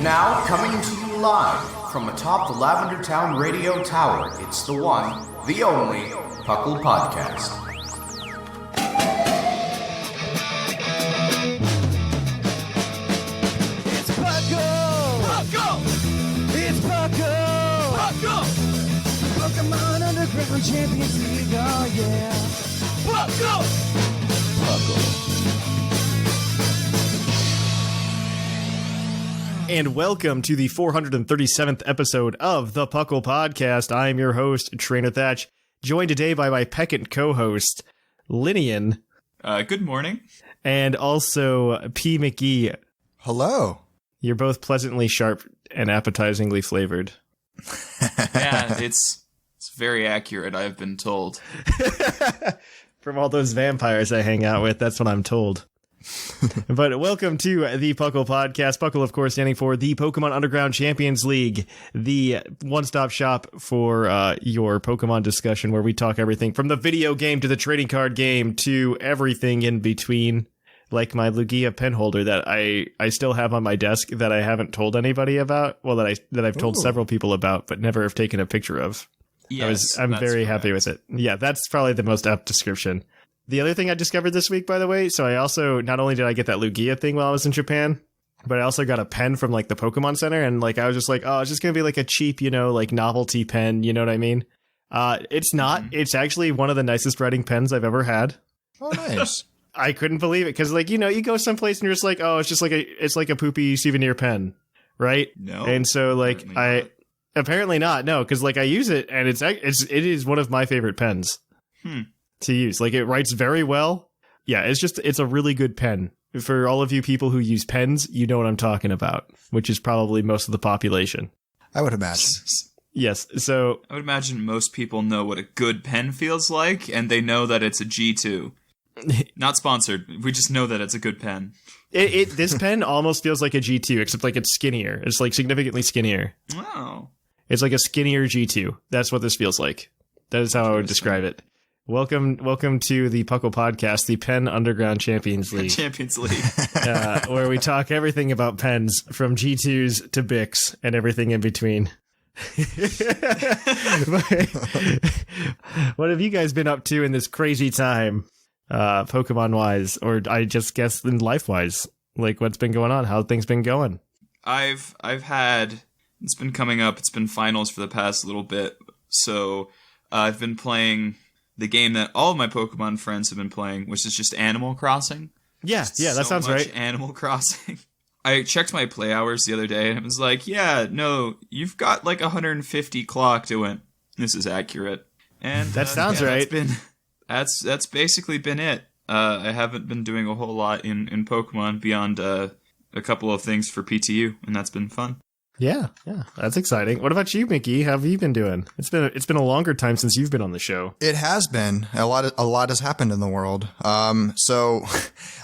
Now, coming to you live from atop the Lavender Town Radio Tower, it's the one, the only, PUCL Podcast. It's PUCL! PUCL! It's PUCL! PUCL! Pokemon Underground Champions League, oh yeah! PUCL! PUCL! And welcome to the 437th episode of the PUCL Podcast. I am your host, Trainer Thatch, joined today by my peccant co-host, Lynian. Good morning. And also P. McGee. Hello. You're both pleasantly sharp and appetizingly flavored. Yeah, it's very accurate, I've been told. From all those vampires I hang out with, that's what I'm told. But welcome to the PUCL Podcast. PUCL, of course, standing for the Pokemon Underground Champions League, the one-stop shop for your Pokemon discussion, where we talk everything from the video game to the trading card game to everything in between. Like my Lugia pen holder that I still have on my desk that I haven't told anybody about. Well, that I've told several people about, but never have taken a picture of. Yes, I'm very happy with it. Yeah, that's probably the most apt description. The other thing I discovered this week, by the way, so I also, not only did I get that Lugia thing while I was in Japan, but I also got a pen from, like, the Pokemon Center, and, like, I was just like, oh, it's just gonna be, like, a cheap, like, novelty pen, you know what I mean? It's not. Mm-hmm. It's actually one of the nicest writing pens I've ever had. Oh, nice. I couldn't believe it, because, like, you go someplace and you're just like, oh, it's just like a poopy souvenir pen, right? No. And so, like, apparently not, no, because, like, I use it, and it is one of my favorite pens. To use. Like, it writes very well. Yeah, it's a really good pen. For all of you people who use pens, you know what I'm talking about, which is probably most of the population. I would imagine. Yes, so... I would imagine most people know what a good pen feels like, and they know that it's a G2. Not sponsored. We just know that it's a good pen. This pen almost feels like a G2, except, like, it's skinnier. It's, like, significantly skinnier. Wow. It's like a skinnier G2. That's what this feels like. That is how I would describe it. Welcome to the PUCL Podcast, the Pen Underground Champions League. Champions League. Where we talk everything about pens, from G2s to Bics and everything in between. What have you guys been up to in this crazy time, Pokemon-wise, or I just guess in life-wise? Like, what's been going on? How have things been going? I've had... It's been coming up. It's been finals for the past little bit. So I've been playing... the game that all of my Pokemon friends have been playing, which is just Animal Crossing. Yeah, that sounds right. Animal Crossing. I checked my play hours the other day, and it was like, yeah, no, you've got like 150 clocked. It went, this is accurate. And that sounds right. That's basically been it. I haven't been doing a whole lot in Pokemon beyond a couple of things for PTU, and that's been fun. Yeah, that's exciting. What about you, Mickey? How have you been doing? It's been a longer time since you've been on the show. It has been. A lot has happened in the world. So,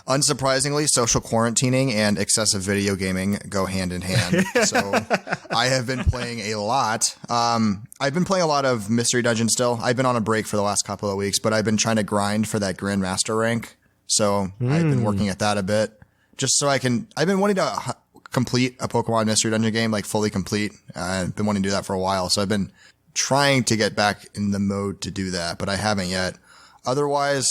unsurprisingly, social quarantining and excessive video gaming go hand in hand. So, I have been playing a lot. I've been playing a lot of Mystery Dungeon still. I've been on a break for the last couple of weeks, but I've been trying to grind for that Grandmaster rank. So, I've been working at that a bit. Just so I've been wanting to complete a Pokemon Mystery Dungeon game, like fully complete. I've been wanting to do that for a while, so I've been trying to get back in the mode to do that, but I haven't yet. Otherwise,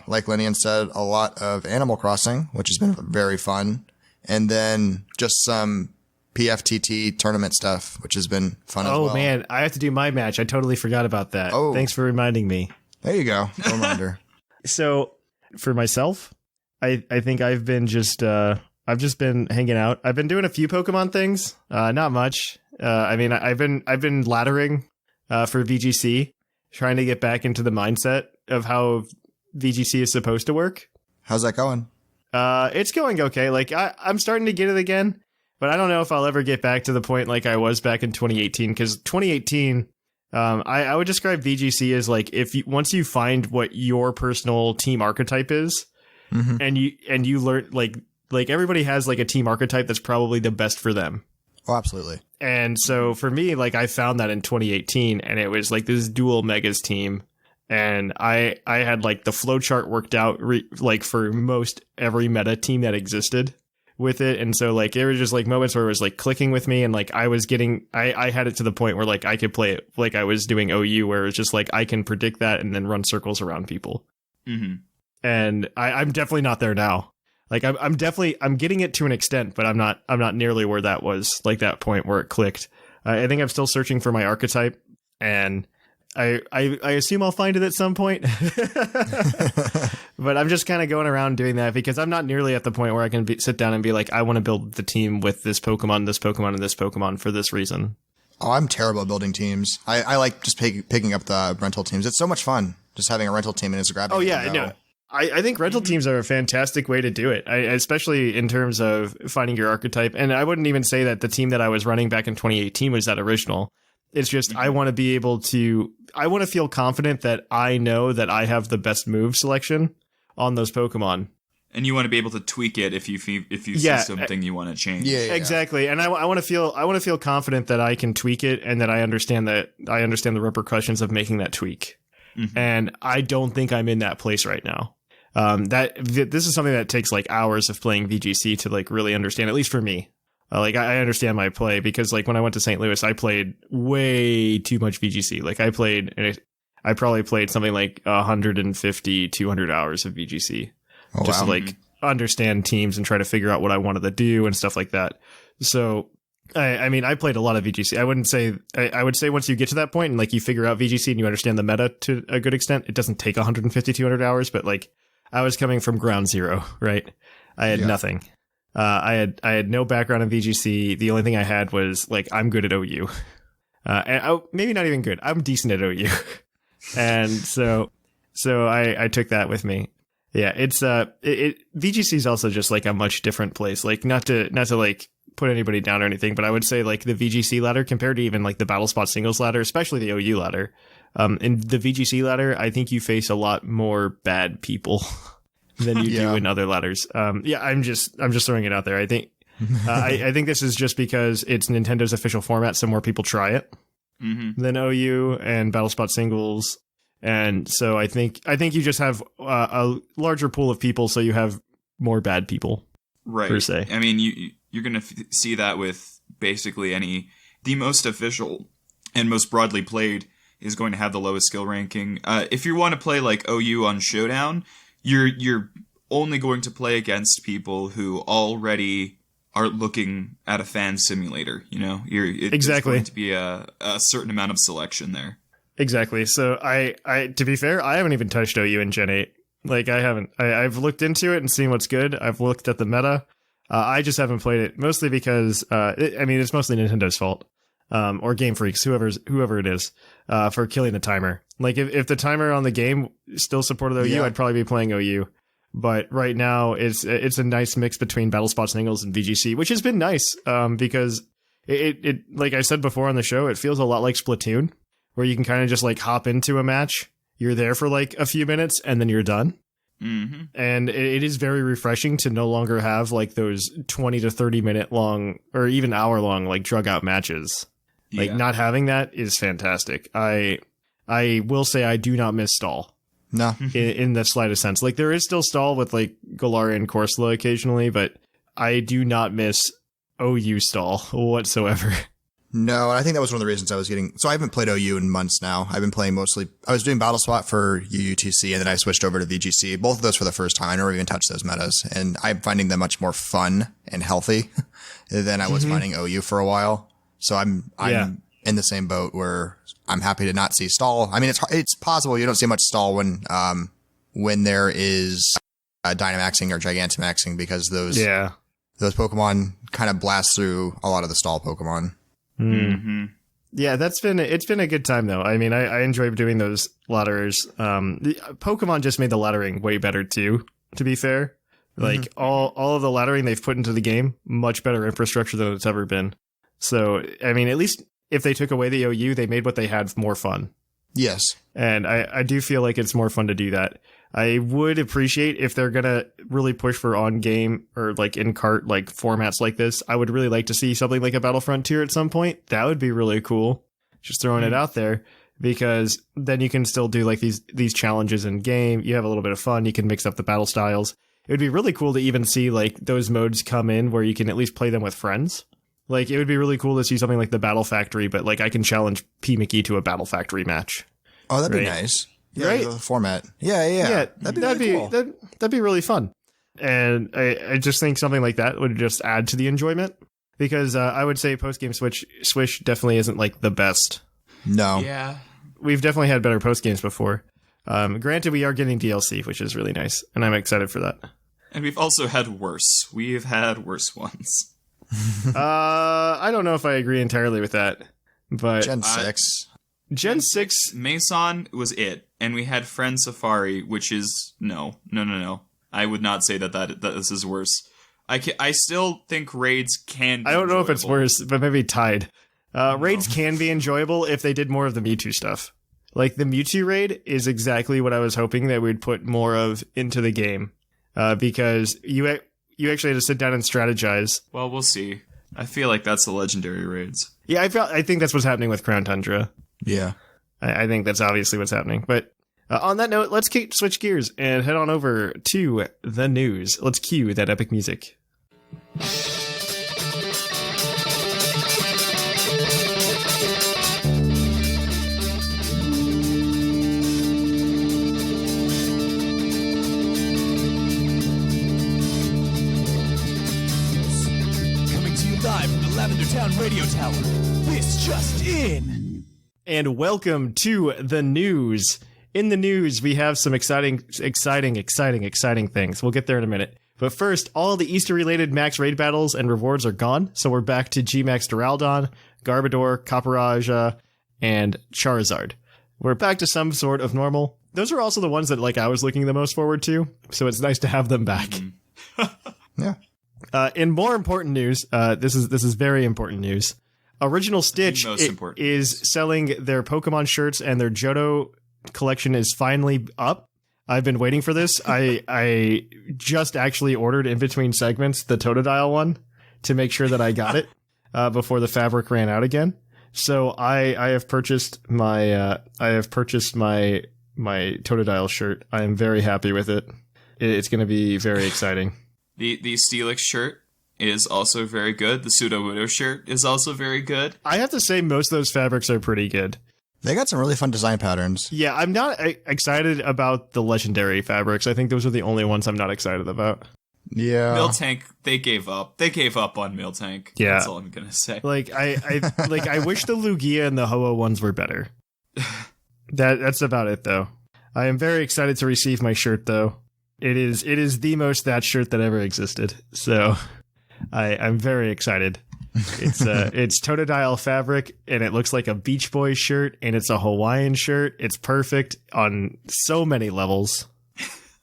like Lynian said, a lot of Animal Crossing, which has been very fun, and then just some PFTT tournament stuff, which has been fun as well. Oh man, I have to do my match. I totally forgot about that. Oh. Thanks for reminding me. There you go. Reminder. So, for myself, I think I've just been hanging out. I've been doing a few Pokemon things. Not much. I've been laddering for VGC, trying to get back into the mindset of how VGC is supposed to work. How's that going? It's going okay. Like I'm starting to get it again, but I don't know if I'll ever get back to the point like I was back in 2018. Because 2018, I would describe VGC as like once you find what your personal team archetype is, and you learn like everybody has like a team archetype that's probably the best for them. Oh, absolutely. And so for me, like I found that in 2018, and it was like this dual megas team, and I had like the flowchart worked out like for most every meta team that existed, with it. And so like there were just like moments where it was like clicking with me, and like I had it to the point where like I could play it like I was doing OU, where it's just like I can predict that and then run circles around people. Mm-hmm. And I'm definitely not there now. Like I'm getting it to an extent, but I'm not nearly where that was, like that point where it clicked. I think I'm still searching for my archetype, and I assume I'll find it at some point. But I'm just kind of going around doing that because I'm not nearly at the point where I can sit down and be like, I want to build the team with this Pokemon, and this Pokemon for this reason. Oh, I'm terrible at building teams. I like just picking up the rental teams. It's so much fun just having a rental team and it's grabbing. Oh yeah, no. I think rental teams are a fantastic way to do it, especially in terms of finding your archetype. And I wouldn't even say that the team that I was running back in 2018 was that original. It's just I want to be able to. I want to feel confident that I know that I have the best move selection on those Pokemon. And you want to be able to tweak it if you see something you want to change. Yeah. Exactly. And I want to feel confident that I can tweak it and that I understand the repercussions of making that tweak. Mm-hmm. And I don't think I'm in that place right now. This is something that takes like hours of playing VGC to like really understand, at least for me. Like I understand my play because like when I went to St. Louis, I played way too much VGC. Like I probably played something like 150, 200 hours of VGC to like understand teams and try to figure out what I wanted to do and stuff like that. So I mean, I played a lot of VGC. I would say once you get to that point and like you figure out VGC and you understand the meta to a good extent, it doesn't take 150, 200 hours, but like I was coming from ground zero, right? I had nothing. I had no background in VGC. The only thing I had was like, I'm good at OU. Maybe not even good. I'm decent at OU. And so I took that with me. Yeah, it's VGC is also just like a much different place. Like not to like put anybody down or anything, but I would say like the VGC ladder compared to even like the Battle Spot singles ladder, especially the OU ladder. In the VGC ladder, I think you face a lot more bad people than you do in other ladders. I'm just throwing it out there. I think I think this is just because it's Nintendo's official format, so more people try it than OU and Battle Spot singles. And so I think you just have a larger pool of people, so you have more bad people, right? Per se. I mean, you're going to see that with basically the most official and most broadly played is going to have the lowest skill ranking. If you want to play like OU on Showdown, you're only going to play against people who already are looking at a fan simulator. You know, there's going to be a certain amount of selection there. Exactly. So I to be fair, I haven't even touched OU in Gen 8. Like I haven't. I've looked into it and seen what's good. I've looked at the meta. I just haven't played it, mostly because it's mostly Nintendo's fault, or Game Freaks, whoever it is, for killing the timer. Like if the timer on the game still supported OU, I'd probably be playing OU. But right now, it's a nice mix between Battle Spot singles and VGC, which has been nice because it like I said before on the show, it feels a lot like Splatoon, where you can kind of just like hop into a match. You're there for like a few minutes and then you're done. Mm-hmm. And it is very refreshing to no longer have like those 20 to 30 minute long or even hour long like drug out matches. Like not having that is fantastic. I will say I do not miss stall. No. in the slightest sense. Like there is still stall with like Galarian and Corsola occasionally, but I do not miss OU stall whatsoever. No, I think that was one of the reasons I was getting. So I haven't played OU in months now. I've been playing mostly. I was doing Battle Spot for UUTC, and then I switched over to VGC. Both of those for the first time. I never even touched those metas, and I'm finding them much more fun and healthy than I was finding OU for a while. So I'm in the same boat where I'm happy to not see stall. I mean, it's possible you don't see much stall when there is Dynamaxing or Gigantamaxing because those Pokemon kind of blast through a lot of the stall Pokemon. Mm-hmm. Yeah, it's been a good time though. I mean, I enjoy doing those ladderers. Pokemon just made the laddering way better too, to be fair. Like all of the laddering they've put into the game, much better infrastructure than it's ever been. So, I mean, at least if they took away the OU, they made what they had more fun. Yes. And I do feel like it's more fun to do that. I would appreciate if they're going to really push for on-game or like in-cart like formats like this. I would really like to see something like a Battle Frontier at some point. That would be really cool. Just throwing it out there, because then you can still do like these challenges in game. You have a little bit of fun. You can mix up the battle styles. it would be really cool to even see like those modes come in where you can at least play them with friends. Like, it would be really cool to see something like the Battle Factory, but like I can challenge P. McGee to a Battle Factory match. Oh, that'd be nice. Yeah, right? The format. Yeah. That'd be cool. That'd be really fun. And I just think something like that would just add to the enjoyment. Because I would say post-game Swish definitely isn't like the best. No. Yeah. We've definitely had better post-games before. Granted, we are getting DLC, which is really nice. And I'm excited for that. And we've also had worse. We've had worse ones. I don't know if I agree entirely with that. But Gen 6. Gen 6... Mason was it. And we had Friend Safari, which is... No. I would not say that this is worse. I still think raids can be I don't know if it's enjoyable. worse, but maybe tied. Raids can be enjoyable if they did more of the Mewtwo stuff. Like, the Mewtwo raid is exactly what I was hoping that we'd put more of into the game. Because you actually had to sit down and strategize. Well, we'll see. I feel like that's the legendary raids. Yeah, I think that's what's happening with Crown Tundra. Yeah. I think that's obviously what's happening. But on that note, let's switch gears and head on over to the news. Let's cue that epic music. Coming to you live from the Lavender Town Radio Tower. This just in. And welcome to the news. In the news, we have some exciting things. We'll get there in a minute. But first, all the Easter-related max raid battles and rewards are gone, so we're back to G-Max Duraludon, Garbodor, Copperajah, and Charizard. We're back to some sort of normal. Those are also the ones that I was looking the most forward to, so it's nice to have them back. Yeah. In more important news, this is very important news. Original Stitch is selling their Pokemon shirts, and their Johto collection is finally up. I've been waiting for this. I just actually ordered in between segments the Totodile one to make sure that I got it before the fabric ran out again. So I have purchased my Totodile shirt. I am very happy with it. It's going to be very exciting. The Steelix shirt is also very good. The Sudowoodo shirt is also very good. I have to say most of those fabrics are pretty good. They got some really fun design patterns. Yeah, I'm not excited about the legendary fabrics. I think those are the only ones I'm not excited about. Yeah. Miltank, they gave up. They gave up on Miltank. Yeah. That's all I'm gonna say. I wish the Lugia and the Ho-Oh ones were better. That's about it though. I am very excited to receive my shirt though. It is the most Thatch shirt that ever existed. So I'm very excited. It's Totodile fabric, and it looks like a Beach Boys shirt, and it's a Hawaiian shirt. It's perfect on so many levels.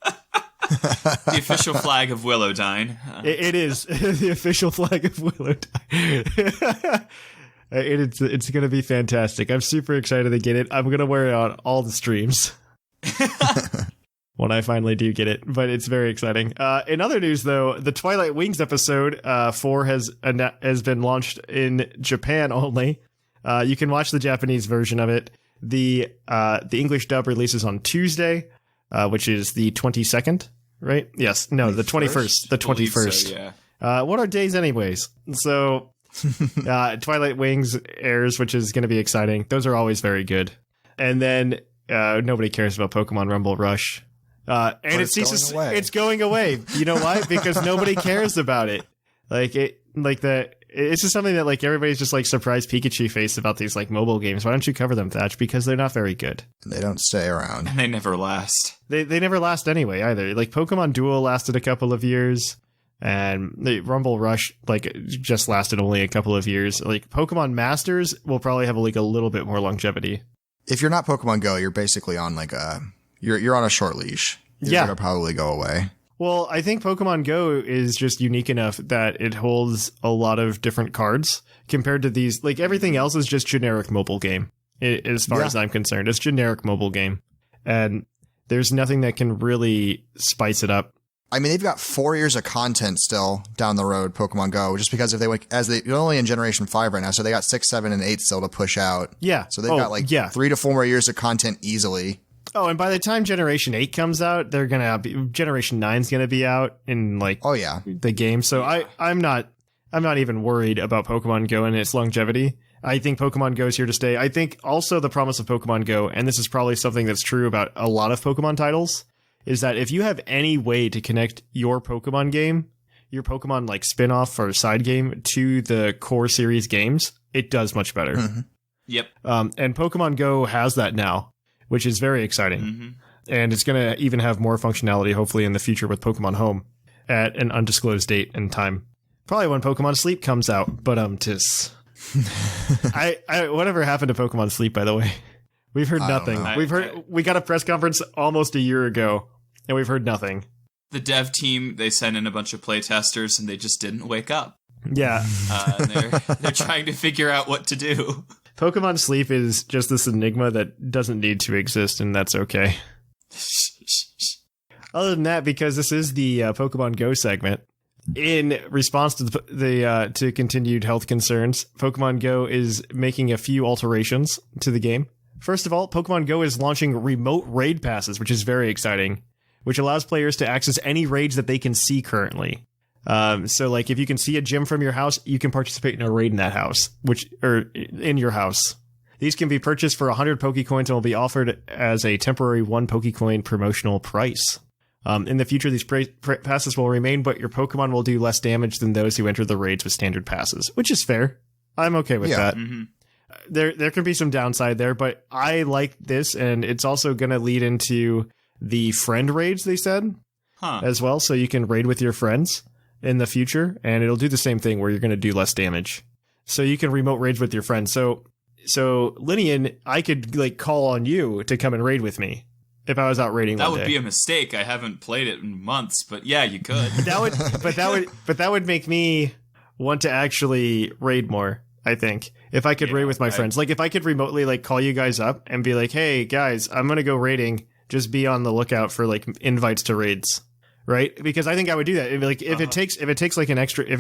The official flag of Willowdine. It is the official flag of Willowdine. It's going to be fantastic. I'm super excited to get it. I'm going to wear it on all the streams. When I finally do get it, but it's very exciting. In other news, though, the Twilight Wings episode 4 has been launched in Japan only. You can watch the Japanese version of it. The English dub releases on Tuesday, which is the 22nd, right? Yes, no, the 21st. The 21st. So, yeah. What are days, anyways? So, Twilight Wings airs, which is going to be exciting. Those are always very good. And then nobody cares about Pokemon Rumble Rush. And it's going away. You know why? Because nobody cares about it. It's just something that everybody's just surprised Pikachu face about these mobile games. Why don't you cover them, Thatch? Because they're not very good. They don't stay around. And they never last. They never last anyway either. Pokemon Duel lasted a couple of years, and the Rumble Rush just lasted only a couple of years. Pokemon Masters will probably have a little bit more longevity. If you're not Pokemon Go, you're basically on you're on a short leash. You're gonna probably go away. Well, I think Pokemon Go is just unique enough that it holds a lot of different cards compared to these. Everything else is just generic mobile game. As far as I'm concerned, it's generic mobile game, and there's nothing that can really spice it up. I mean, they've got 4 years of content still down the road, Pokemon Go, just because you're only in Generation 5 right now, so they got 6, 7, and 8 still to push out. Yeah. So they've got 3 to 4 more years of content easily. Oh, and by the time Generation 8 comes out, they're gonna be, Generation 9's gonna be out in like the game. So I'm not even worried about Pokemon Go and its longevity. I think Pokemon Go is here to stay. I think also the promise of Pokemon Go, and this is probably something that's true about a lot of Pokemon titles, is that if you have any way to connect your Pokemon game, your Pokemon like spin-off or side game to the core series games, it does much better. Mm-hmm. Yep. And Pokemon Go has that now, which is very exciting. Mm-hmm. And it's going to even have more functionality, hopefully, in the future with Pokemon Home at an undisclosed date and time. Probably when Pokemon Sleep comes out, but whatever happened to Pokemon Sleep, by the way? We've heard nothing. We got a press conference almost a year ago, and we've heard nothing. The dev team, they sent in a bunch of playtesters, and they just didn't wake up. Yeah. They're trying to figure out what to do. Pokemon Sleep is just this enigma that doesn't need to exist, and that's okay. Other than that, because this is the Pokemon Go segment, in response to to continued health concerns, Pokemon Go is making a few alterations to the game. First of all, Pokemon Go is launching remote raid passes, which is very exciting, which allows players to access any raids that they can see currently. So, like, if you can see a gym from your house, you can participate in a raid in that house, or in your house. These can be purchased for 100 Pokecoins and will be offered as a temporary 1 Pokecoin promotional price. In the future, these passes will remain, but your Pokemon will do less damage than those who enter the raids with standard passes, which is fair. I'm okay with that. Mm-hmm. There can be some downside there, but I like this, and it's also going to lead into the friend raids, they said, as well, so you can raid with your friends in the future, and it'll do the same thing where you're going to do less damage. So you can remote raids with your friends. So Lynian, I could like call on you to come and raid with me if I was out raiding. That would be a mistake. I haven't played it in months, but yeah, you could. that would make me want to actually raid more. I think if I could raid with my friends, like if I could remotely like call you guys up and be like, "Hey guys, I'm gonna go raiding. Just be on the lookout for like invites to raids." Right? Because I think I would do that. If it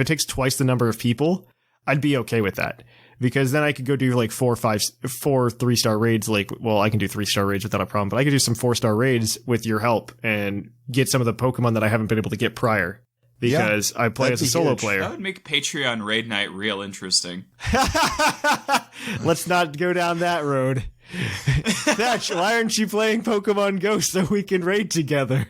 takes twice the number of people, I'd be okay with that. Because then I could go do like 4 3-star raids. Like, well, I can do 3-star raids without a problem, but I could do some 4-star raids with your help and get some of the Pokemon that I haven't been able to get prior. Because I play as a solo player. That would make Patreon raid night real interesting. Let's not go down that road. Thatch, why aren't you playing Pokemon Go so we can raid together?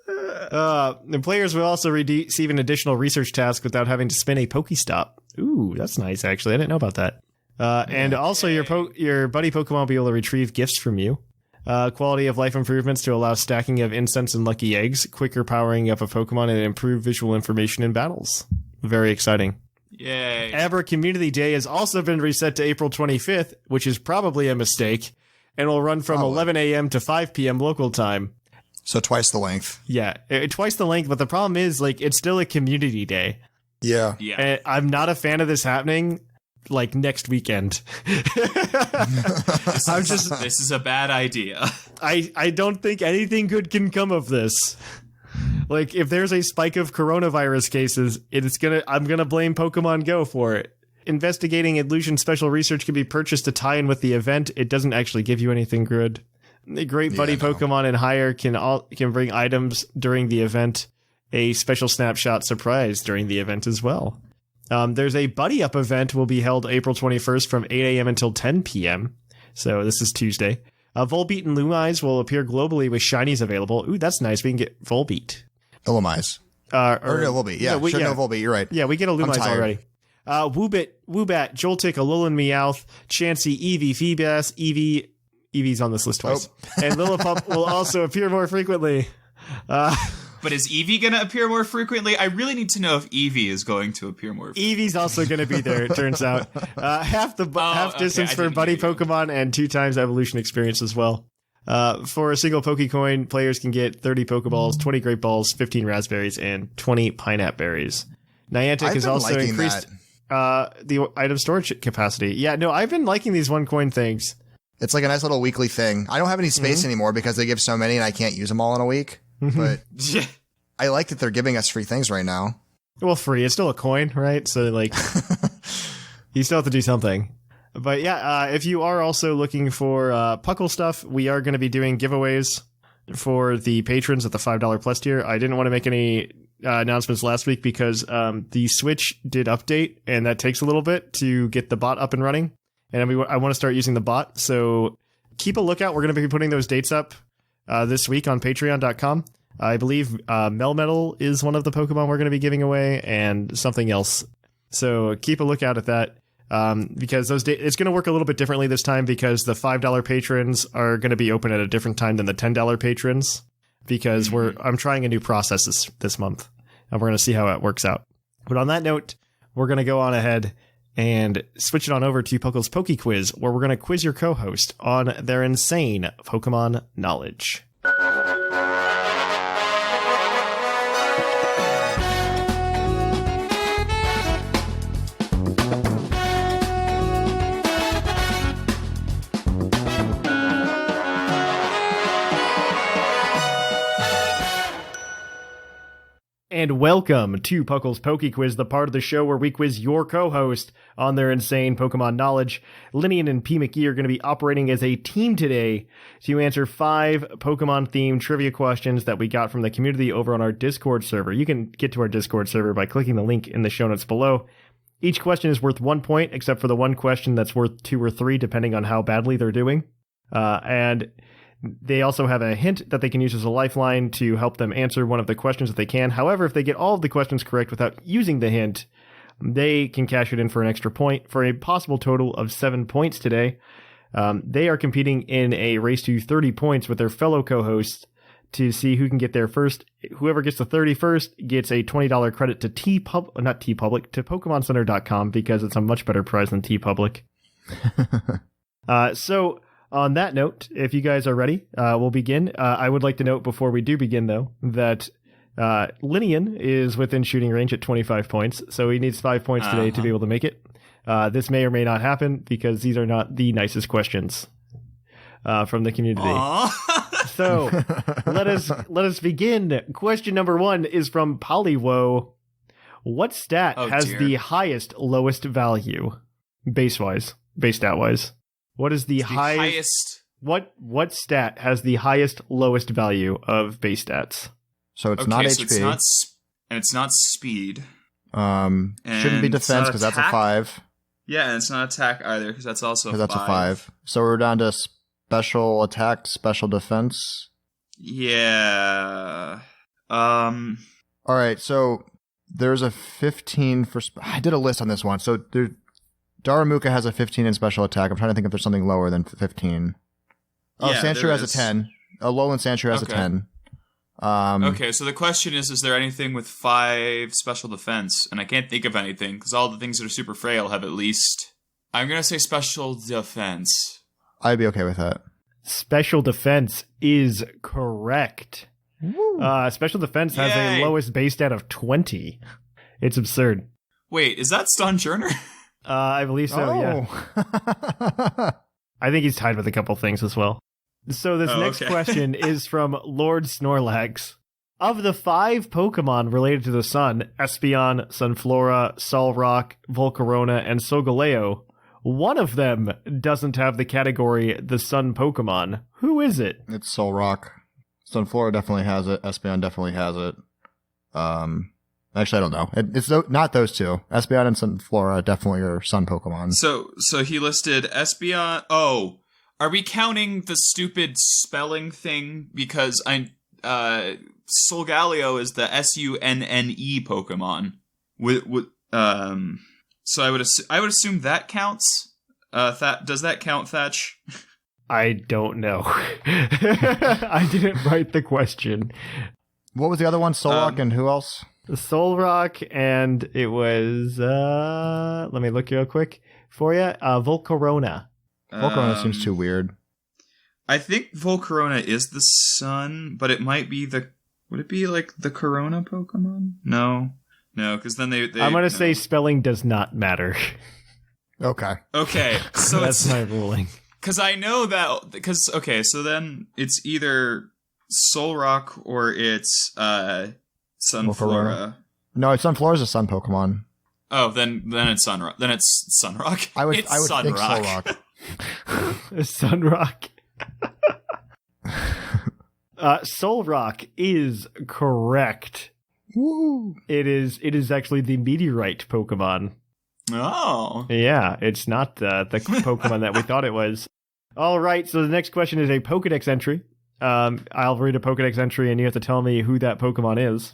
The players will also receive an additional research task without having to spin a Pokestop. Ooh, that's nice, actually. I didn't know about that. And also, your buddy Pokemon will be able to retrieve gifts from you. Quality of life improvements to allow stacking of incense and lucky eggs, quicker powering up of Pokemon, and improved visual information in battles. Very exciting. Yay. Aber Community Day has also been reset to April 25th, which is probably a mistake, and will run from 11 a.m. to 5 p.m. local time. So twice the length. Yeah, twice the length, but the problem is, like, it's still a community day. Yeah. And I'm not a fan of this happening, like, next weekend. This is a bad idea. I don't think anything good can come of this. Like, if there's a spike of coronavirus cases, I'm gonna blame Pokemon Go for it. Investigating Illusion special research can be purchased to tie in with the event. It doesn't actually give you anything good. The Great Buddy Pokemon and higher can bring items during the event. A special snapshot surprise during the event as well. There's a Buddy Up event will be held April 21st from 8 a.m. until 10 p.m. So this is Tuesday. Volbeat and Lumeyes will appear globally with shinies available. Ooh, that's nice. We can get Volbeat. Illumise. Or no, Volbeat. Yeah, Volbeat. You're right. Yeah, we get a Lumeyes already. Woobat, Joltik, Alolan Meowth, Chansey, Eevee, Feebas, Eevee's on this list twice. And Lillipup will also appear more frequently. But is Eevee going to appear more frequently? I really need to know if Eevee is going to appear more frequently. Eevee's also going to be there, it turns out. Half distance for Buddy Pokemon and 2 times evolution experience as well. For a single Pokecoin, players can get 30 Pokeballs, 20 Great Balls, 15 Raspberries, and 20 Pineapple Berries. Niantic has also increased the item storage capacity. Yeah, no, I've been liking these 1 coin things. It's like a nice little weekly thing. I don't have any space anymore because they give so many and I can't use them all in a week. But I like that they're giving us free things right now. Well, free. It's still a coin, right? So, like, you still have to do something. But yeah, if you are also looking for Puckle stuff, we are going to be doing giveaways for the patrons at the $5 plus tier. I didn't want to make any announcements last week because the Switch did update, and that takes a little bit to get the bot up and running. And I want to start using the bot, so keep a lookout. We're going to be putting those dates up this week on patreon.com. I believe Melmetal is one of the Pokemon we're going to be giving away, and something else. So keep a lookout at that. Because it's going to work a little bit differently this time because the $5 patrons are going to be open at a different time than the $10 patrons because I'm trying a new process this month, and we're going to see how it works out. But on that note, we're going to go on ahead and switch it on over to Puckle's Poke Quiz, where we're going to quiz your co-host on their insane Pokemon knowledge. And welcome to Puckle's Poke Quiz, the part of the show where we quiz your co-host on their insane Pokemon knowledge. Lynian and P McGee are going to be operating as a team today to answer 5 Pokemon-themed trivia questions that we got from the community over on our Discord server. You can get to our Discord server by clicking the link in the show notes below. Each question is worth 1 point, except for the one question that's worth 2 or 3, depending on how badly they're doing. And they also have a hint that they can use as a lifeline to help them answer one of the questions if they can. However, if they get all of the questions correct without using the hint, they can cash it in for an extra point for a possible total of 7 points today. They are competing in a race to 30 points with their fellow co-hosts to see who can get there first. Whoever gets the 30 first gets a $20 credit to to PokemonCenter.com because it's a much better prize than TeePublic. So on that note, if you guys are ready, we'll begin. I would like to note before we do begin, though, that Lynian is within shooting range at 25 points, so he needs 5 points today to be able to make it. This may or may not happen because these are not the nicest questions from the community. So let us begin. Question number 1 is from Polywo. What stat has the highest lowest value, base stat wise? What is the highest? What stat has the highest lowest value of base stats? So it's not so HP. It's not speed. Shouldn't be defense because that's a 5. Yeah, and it's not attack either because that's also a 5. That's a 5. So we're down to special attack, special defense. Yeah. All right. So there's a 15 for. I did a list on this one. So Darumaka has a 15 in special attack. I'm trying to think if there's something lower than 15. Oh, yeah, Sandshrew has a 10. Alolan Sandshrew has a 10. Okay, so the question is there anything with 5 special defense? And I can't think of anything, because all the things that are super frail have at least... I'm going to say special defense. I'd be okay with that. Special defense is correct. Special defense has a lowest base stat of 20. It's absurd. Wait, is that Stonjourner? I believe so, yeah. I think he's tied with a couple things as well. So this next question is from Lord Snorlax. Of the 5 Pokemon related to the sun, Espeon, Sunflora, Solrock, Volcarona, and Solgaleo, one of them doesn't have the category the sun Pokemon. Who is it? It's Solrock. Sunflora definitely has it. Espeon definitely has it. Actually, I don't know. It's not those two. Espeon and Sunflora definitely are sun Pokemon. So he listed Espeon. Oh, are we counting the stupid spelling thing? Because Solgaleo is the SUNNE Pokemon. So I would assume that counts. Does that count, Thatch? I don't know. I didn't write the question. What was the other one? Solrock and who else? Solrock, and it was, let me look real quick for you, Volcarona. Volcarona seems too weird. I think Volcarona is the sun, but it might be would it be like the Corona Pokemon? No, because then they I'm going to say spelling does not matter. Okay, so that's my ruling. Because I know that, so then it's either Solrock or it's, Sunflora. No, Sunflora is a sun Pokemon. Oh, then it's Sunrock. Then it's Sunrock. I would think Sunrock. Sunrock. Solrock is correct. Woo! It is actually the meteorite Pokemon. Oh. Yeah, it's not the Pokemon that we thought it was. All right, so the next question is a Pokedex entry. I'll read a Pokedex entry, and you have to tell me who that Pokemon is.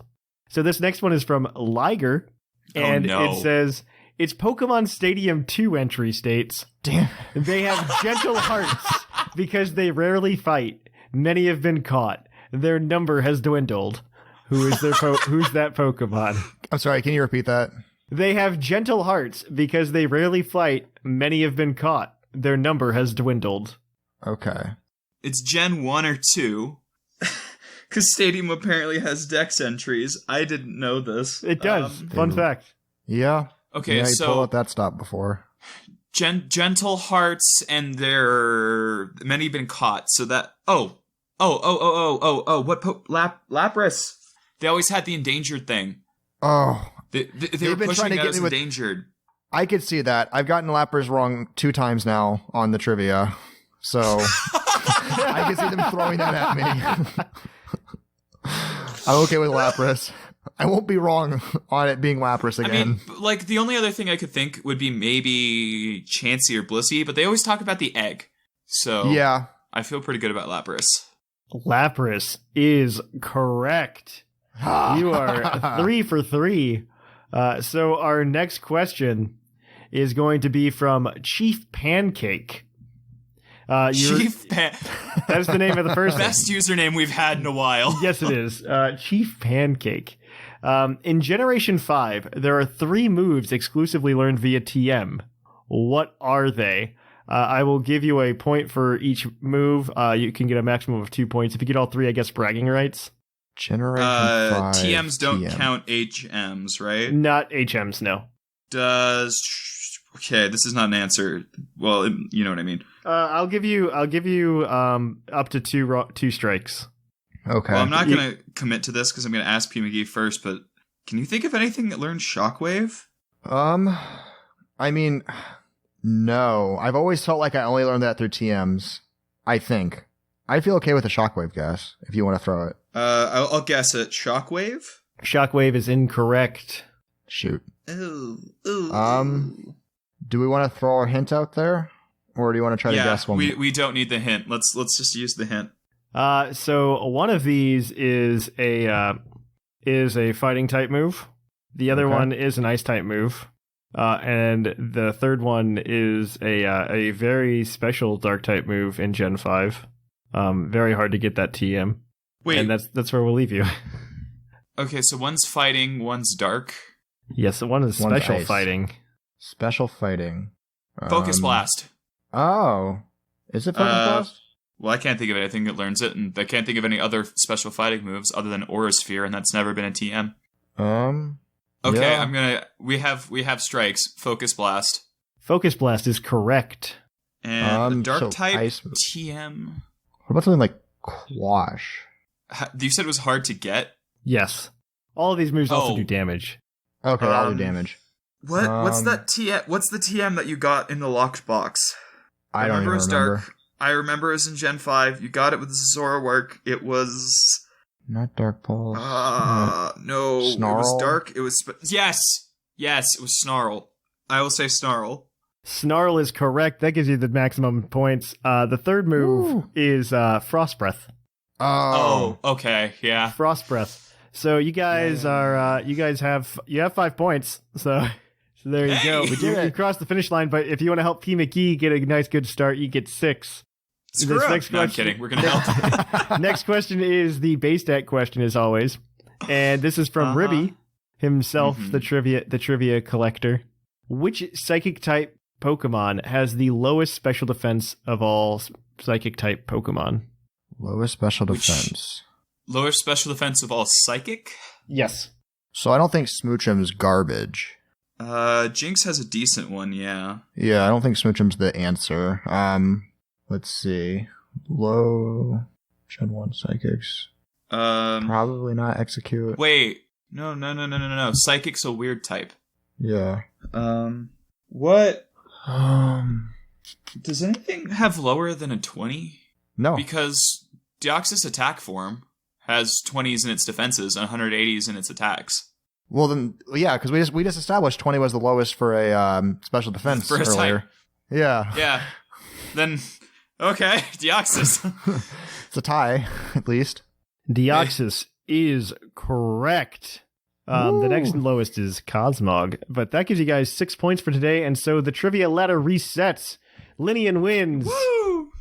So this next one is from Liger, and it says, it's Pokemon Stadium 2 entry states, Damn. they have gentle hearts because they rarely fight. Many have been caught. Their number has dwindled. Who's that Pokemon? I'm sorry, can you repeat that? They have gentle hearts because they rarely fight. Many have been caught. Their number has dwindled. Okay. It's Gen 1 or 2. Because Stadium apparently has Dex entries. I didn't know this. It does. Fun fact. Yeah. Okay, yeah, so... pull out that stop before. Gentle hearts, and many been caught. So that... Oh, what... Lapras. They always had the endangered thing. Oh. They were been trying pushing to out get as me with- endangered. I could see that. I've gotten Lapras wrong 2 times now on the trivia. So I can see them throwing that at me. I'm okay with Lapras. I won't be wrong on it being Lapras again. I mean, like, the only other thing I could think would be maybe Chansey or Blissey, but they always talk about the egg. So yeah. I feel pretty good about Lapras. Lapras is correct. You are 3 for 3. So our next question is going to be from Chief Pancake. Chief That's the name of the person. Best username we've had in a while. Yes, it is. Chief Pancake. In Generation 5, there are 3 moves exclusively learned via TM. What are they? I will give you a point for each move. You can get a maximum of 2 points. If you get all 3, I guess bragging rights. Generation 5. TMs don't TM. count HMs, right? Not HMs, no. Okay, this is not an answer. Well, you know what I mean. I'll give you up to 2 strikes. Okay. Well, I'm not going to commit to this because I'm going to ask P McGee first, but can you think of anything that learns Shockwave? I mean, no. I've always felt like I only learned that through TMs. I think. I'd feel okay with a Shockwave guess if you want to throw it. I'll guess it. Shockwave? Shockwave is incorrect. Shoot. Ooh. Do we want to throw a hint out there? Or do you want to try to guess one? We don't need the hint. Let's just use the hint. So one of these is a fighting type move. The other one is an ice type move. And the third one is a very special dark type move in Gen 5. Very hard to get that TM. Wait. And that's where we'll leave you. Okay, so one's fighting, one's dark. Yes, one is One's special ice. fighting. Special fighting. Focus Blast. Oh. Is it Focus Blast? Well, I can't think of anything that learns it, and I can't think of any other special fighting moves other than Aura Sphere, and that's never been a TM. Okay, yeah. we have strikes. Focus Blast. Focus Blast is correct. And the dark so type ice- TM. What about something like Quash? You said it was hard to get? Yes. All of these moves also do damage. Okay, that'll do damage. What's that TM? What's the TM that you got in the locked box? I don't even remember. Dark. I remember it was in Gen 5. You got it with the Zora work. It was... Not Dark Pulse. No. Snarl? It was dark. It was... Yes, it was Snarl. I will say Snarl. Snarl is correct. That gives you the maximum points. The third move is Frost Breath. Oh, okay, yeah. Frost Breath. So you guys have 5 points. So there you go. You crossed the finish line, but if you want to help P McGee get a nice good start, you get 6. Screw up. No, I'm kidding. We're going to help. Next question is the base stat question, as always. And this is from Ribby himself, the trivia collector. Which psychic type Pokemon has the lowest special defense of all psychic type Pokemon? Lowest special defense. Lowest special defense of all psychic? Yes. So I don't think Smoochum's garbage. Jinx has a decent one, yeah. Yeah, I don't think Smoochum's the answer. Let's see. Low Gen 1 psychics. Probably not Execute. Wait. No. Psychic's a weird type. Yeah. What? Does anything have lower than a 20? No. Because Deoxys attack form has 20s in its defenses and 180s in its attacks. Well, then, yeah, because we just established 20 was the lowest for a special defense For a earlier. type. Yeah. Yeah. Then, okay, Deoxys. It's a tie, at least. Deoxys is correct. The next lowest is Cosmog, but that gives you guys 6 points for today, and so the trivia ladder resets. Lynian wins. Woo!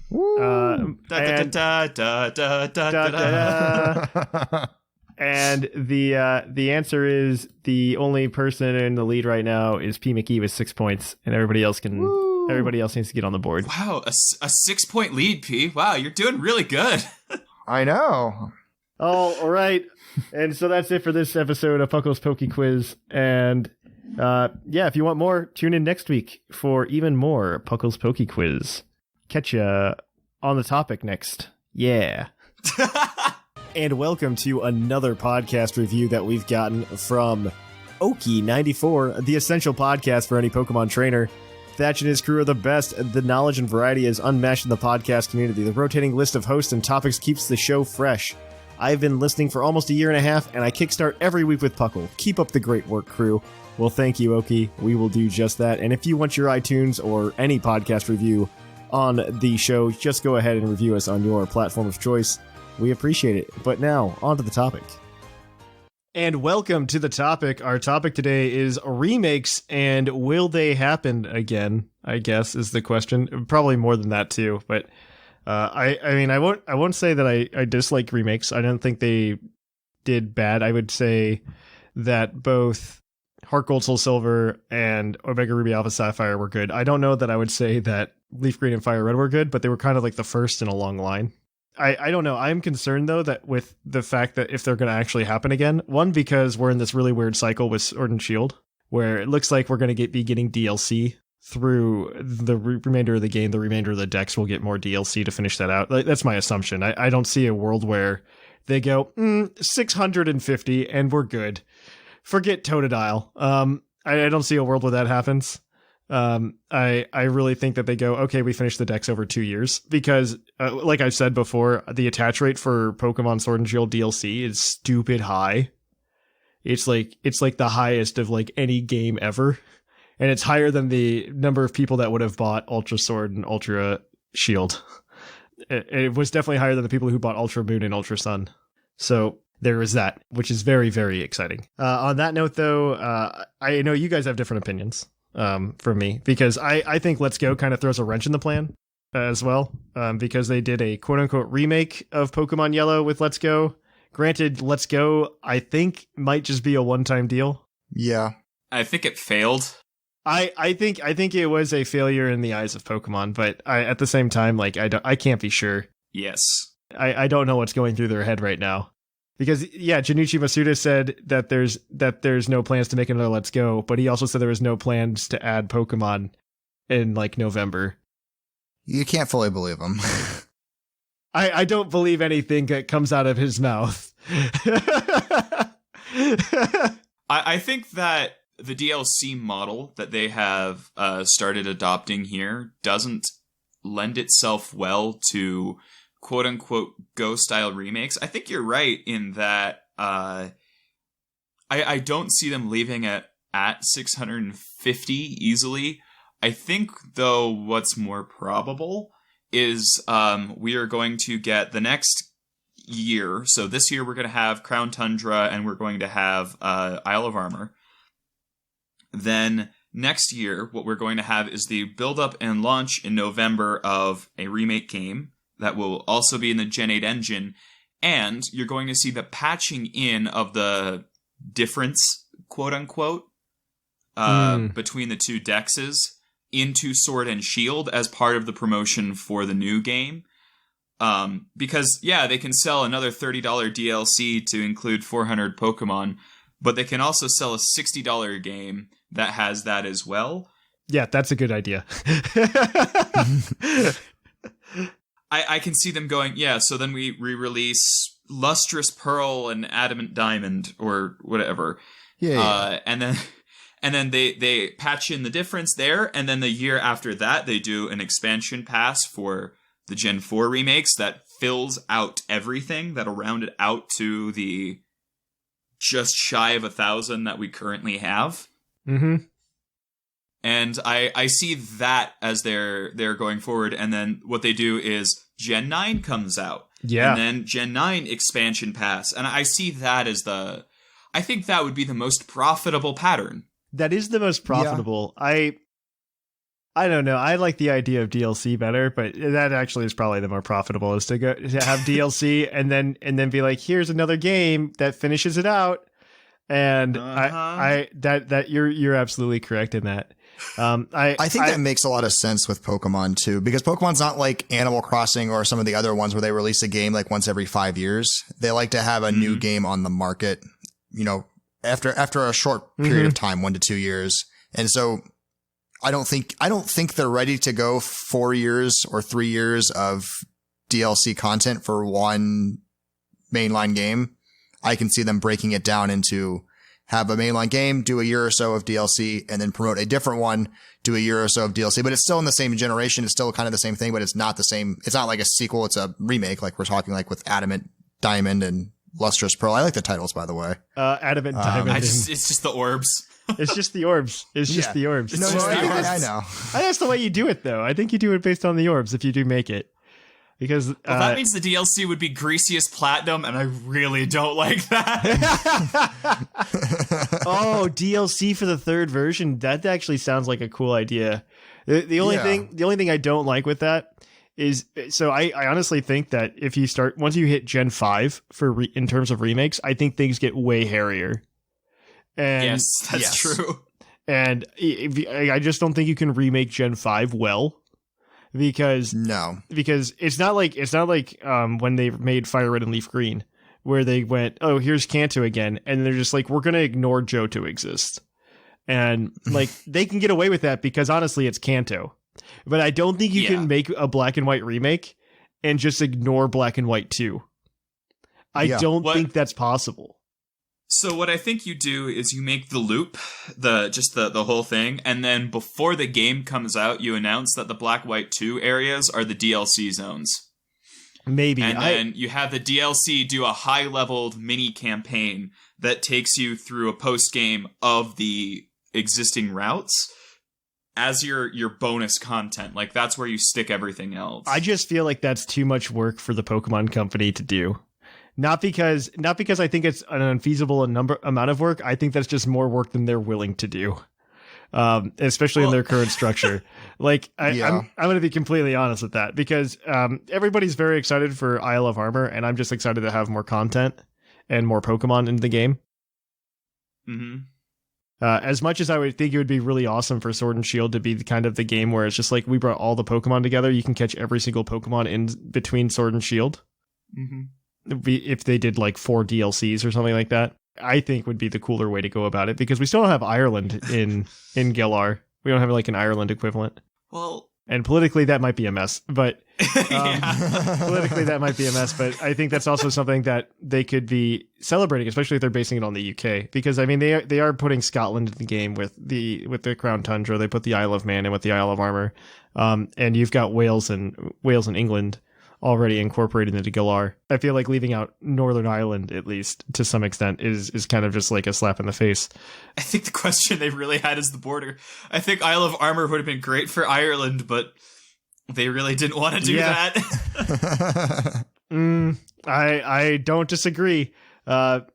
And the answer is the only person in the lead right now is P McGee with 6 points, and everybody else needs to get on the board. Wow, a 6-point lead, P. Wow, you're doing really good. I know. Oh, all right. And so that's it for this episode of Puckle's Poke Quiz. And if you want more, tune in next week for even more Puckle's Poke Quiz. Catch ya on the topic next. Yeah. And welcome to another podcast review that we've gotten from Oki94, the essential podcast for any Pokemon trainer. Thatch and his crew are the best. The knowledge and variety is unmatched in the podcast community. The rotating list of hosts and topics keeps the show fresh. I've been listening for almost a year and a half, and I kickstart every week with Puckle. Keep up the great work, crew. Well, thank you, Oki. We will do just that. And if you want your iTunes or any podcast review on the show, just go ahead and review us on your platform of choice. We appreciate it. But now, on to the topic. And welcome to the topic. Our topic today is remakes, and will they happen again, I guess, is the question. Probably more than that, too. But I won't say that I dislike remakes. I don't think they did bad. I would say that both Heart Gold, Soul Silver, and Omega Ruby Alpha Sapphire were good. I don't know that I would say that Leaf Green and Fire Red were good, but they were kind of like the first in a long line. I don't know. I'm concerned, though, that with the fact that if they're going to actually happen again, one, because we're in this really weird cycle with Sword and Shield, where it looks like we're going to be getting DLC through the remainder of the game. The remainder of the decks will get more DLC to finish that out. That's my assumption. I don't see a world where they go, 650 and we're good. Forget Totodile. I don't see a world where that happens. I really think that they go, okay, we finished the decks over 2 years, because like I've said before, the attach rate for Pokemon Sword and Shield DLC is stupid high. It's like the highest of like any game ever, and it's higher than the number of people that would have bought Ultra Sword and Ultra Shield. It was definitely higher than the people who bought Ultra Moon and Ultra Sun. So there is that, which is very, very exciting. On that note, though, I know you guys have different opinions. From me, because I think Let's Go kind of throws a wrench in the plan as well, because they did a quote-unquote remake of Pokemon Yellow with Let's Go. Granted, Let's Go, I think, might just be a one-time deal. Yeah. I think it failed. I think it was a failure in the eyes of Pokemon, but at the same time, like, I can't be sure. Yes. I don't know what's going through their head right now. Because, yeah, Junichi Masuda said that there's no plans to make another Let's Go, but he also said there was no plans to add Pokemon in, like, November. You can't fully believe him. I don't believe anything that comes out of his mouth. I think that the DLC model that they have started adopting here doesn't lend itself well to quote-unquote Go-style remakes. I think you're right in that I don't see them leaving at 650 easily. I think, though, what's more probable is we are going to get the next year. So this year we're going to have Crown Tundra and we're going to have Isle of Armor. Then next year, what we're going to have is the build-up and launch in November of a remake game that will also be in the Gen 8 engine, and you're going to see the patching in of the difference, quote-unquote, between the two dexes into Sword and Shield as part of the promotion for the new game. Because, yeah, they can sell another $30 DLC to include 400 Pokemon, but they can also sell a $60 game that has that as well. Yeah, that's a good idea. I can see them going, yeah, so then we re-release Lustrous Pearl and Adamant Diamond or whatever. Yeah. And And then they patch in the difference there, and then the year after that, they do an expansion pass for the Gen 4 remakes that fills out everything. That'll round it out to the just shy of 1,000 that we currently have. Mm-hmm. And I see that as they're going forward. And then what they do is Gen 9 comes out. Yeah. And then Gen 9 expansion pass. And I see that as I think that would be the most profitable pattern. That is the most profitable. Yeah. I don't know. I like the idea of DLC better, but that actually is probably the more profitable, is to have DLC and then be like, here's another game that finishes it out. And you're absolutely correct in that. I think that makes a lot of sense with Pokemon too, because Pokemon's not like Animal Crossing or some of the other ones where they release a game like once every 5 years. They like to have a new game on the market, after a short period of time, 1 to 2 years. And so I don't think they're ready to go 4 years or 3 years of DLC content for one mainline game. I can see them breaking it down into have a mainline game, do a year or so of DLC, and then promote a different one, do a year or so of DLC. But it's still in the same generation. It's still kind of the same thing, but it's not the same. It's not like a sequel. It's a remake, like we're talking like with Adamant Diamond and Lustrous Pearl. I like the titles, by the way. Adamant Diamond. It's just the orbs. It's just the orbs. It's just the orbs. No, I know. That's the way you do it, though. I think you do it based on the orbs if you do make it. Because that means the DLC would be Greasiest Platinum, and I really don't like that. Oh, DLC for the third version. That actually sounds like a cool idea. The only thing I don't like with that is, so I honestly think that if you once you hit Gen 5 in terms of remakes, I think things get way hairier. And yes, that's true. And I just don't think you can remake Gen 5 well. Because it's not like when they made Fire Red and Leaf Green, where they went, oh, here's Kanto again, and they're just like, we're gonna ignore Johto exist, and like they can get away with that because honestly it's Kanto, but I don't think you can make a Black and White remake and just ignore Black and White 2. I don't think that's possible. So what I think you do is you make the loop, the whole thing, and then before the game comes out, you announce that the Black White 2 areas are the DLC zones. Maybe. And then you have the DLC do a high-leveled mini campaign that takes you through a post-game of the existing routes as your bonus content. Like, that's where you stick everything else. I just feel like that's too much work for the Pokemon Company to do. Not because I think it's an unfeasible amount of work. I think that's just more work than they're willing to do, especially in their current structure. Like, I'm going to be completely honest with that, because everybody's very excited for Isle of Armor, and I'm just excited to have more content and more Pokemon in the game. Mm-hmm. As much as I would think it would be really awesome for Sword and Shield to be the kind of the game where it's just like we brought all the Pokemon together, you can catch every single Pokemon in between Sword and Shield. Mm-hmm. If they did like 4 DLCs or something like that, I think would be the cooler way to go about it, because we still don't have Ireland in Galar. We don't have like an Ireland equivalent. Well, and politically that might be a mess, but politically that might be a mess. But I think that's also something that they could be celebrating, especially if they're basing it on the UK, because I mean they are putting Scotland in the game with the Crown Tundra. They put the Isle of Man in with the Isle of Armor, and you've got Wales and England already incorporated into Galar. I feel like leaving out Northern Ireland, at least to some extent, is kind of just like a slap in the face. I think the question they really had is the border. I think Isle of Armor would have been great for Ireland, but they really didn't want to do that. I don't disagree. But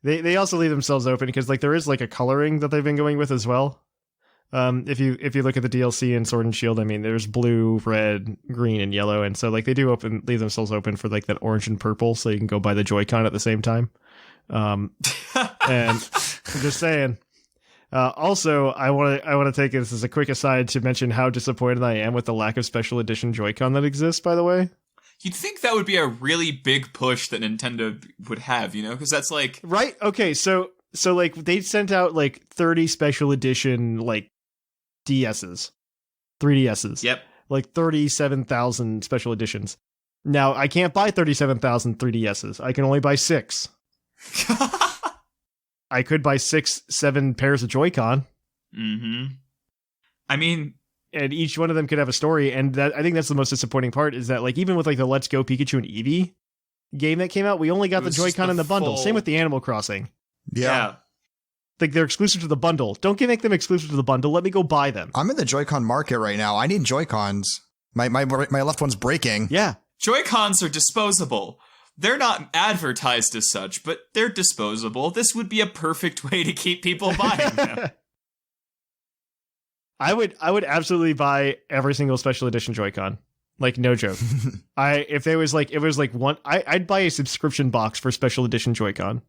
they also leave themselves open, because like there is like a coloring that they've been going with as well. If you look at the DLC in Sword and Shield, I mean, there's blue, red, green, and yellow, and so like they do leave themselves open for like that orange and purple, so you can go buy the Joy-Con at the same time. And I'm just saying. Also, I want to take this as a quick aside to mention how disappointed I am with the lack of special edition Joy-Con that exists, by the way. You'd think that would be a really big push that Nintendo would have, because that's like... Right, okay, so like they sent out like 30 special edition like DSs, 3DSs. Yep. Like 37,000 special editions. Now, I can't buy 37,000 3DSs. I can only buy 6. I could buy 6-7 pairs of Joy-Con. Mm-hmm. I mean, and each one of them could have a story. And that I think that's the most disappointing part is that like even with like the Let's Go Pikachu and Eevee game that came out, we only got the Joy-Con in the bundle. Same with the Animal Crossing. Yeah. Like they're exclusive to the bundle. Don't make them exclusive to the bundle. Let me go buy them. I'm in the Joy-Con market right now. I need Joy-Cons. My left one's breaking. Yeah. Joy-Cons are disposable. They're not advertised as such, but they're disposable. This would be a perfect way to keep people buying them. I would absolutely buy every single special edition Joy-Con. Like no joke. If it was like one, I'd buy a subscription box for special edition Joy-Con.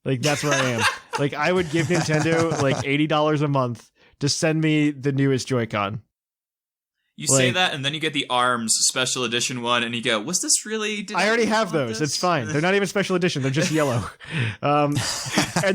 Like that's where I am. Like I would give Nintendo like $80 a month to send me the newest Joy-Con. You say that, and then you get the ARMS special edition one, and you go, "Was this really?" I already have those. It's fine. They're not even special edition. They're just yellow. And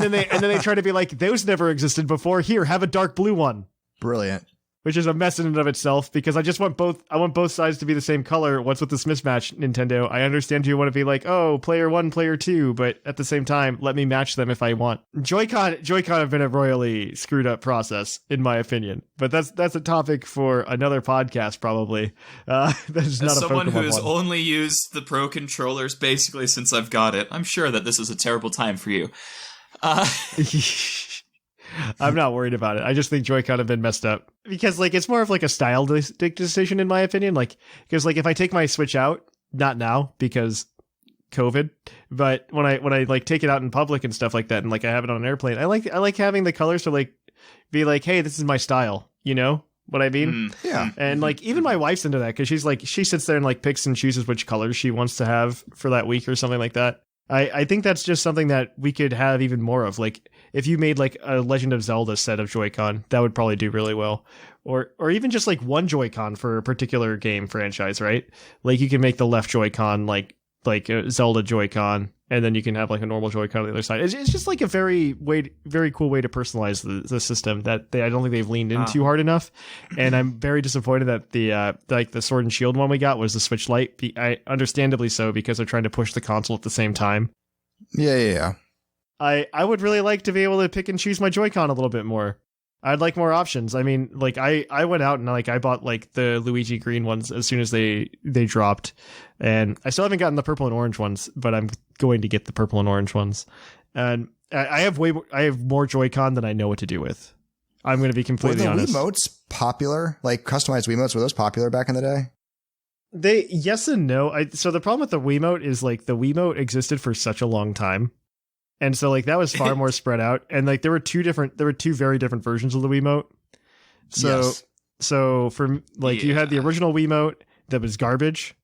then they try to be like, "Those never existed before. Here, have a dark blue one." Brilliant. Which is a mess in and of itself because I just want both. I want both sides to be the same color. What's with this mismatch, Nintendo? I understand you want to be like, oh, player 1, player 2, but at the same time, let me match them if I want. Joy-Con have been a royally screwed up process, in my opinion. But that's a topic for another podcast, probably. That's not As someone a who has one. only used the Pro controllers basically since I've got it, I'm sure that this is a terrible time for you. I'm not worried about it. I just think Joy-Con have been messed up because like it's more of like a stylistic decision in my opinion. Like because like if I take my Switch out, not now because COVID, but when I like take it out in public and stuff like that, and like I have it on an airplane, I like having the colors to like be like, hey, this is my style. You know what I mean? Yeah. And like even my wife's into that because she's like she sits there and like picks and chooses which colors she wants to have for that week or something like that. I think that's just something that we could have even more of. Like if you made like a Legend of Zelda set of Joy-Con, that would probably do really well. Or even just like one Joy-Con for a particular game franchise, right? Like you can make the left Joy-Con like a Zelda Joy-Con, and then you can have like a normal Joy-Con on the other side. It's just like a very cool way to personalize the system that I don't think they've leaned in too hard enough. And I'm very disappointed that the Sword and Shield one we got was the Switch Lite. Understandably so, because they're trying to push the console at the same time. Yeah. I would really like to be able to pick and choose my Joy-Con a little bit more. I'd like more options. I mean, like I went out and like I bought like the Luigi green ones as soon as they dropped, and I still haven't gotten the purple and orange ones, but I'm going to get the purple and orange ones. And I have more Joy-Con than I know what to do with. I'm going to be completely honest. Were the Wiimotes popular? Like customized Wiimotes, were those popular back in the day? Yes and no. So the problem with the Wiimote is like the Wiimote existed for such a long time. And so like that was far more spread out, and like there were two very different versions of the Wiimote. So for like you had the original Wiimote that was garbage,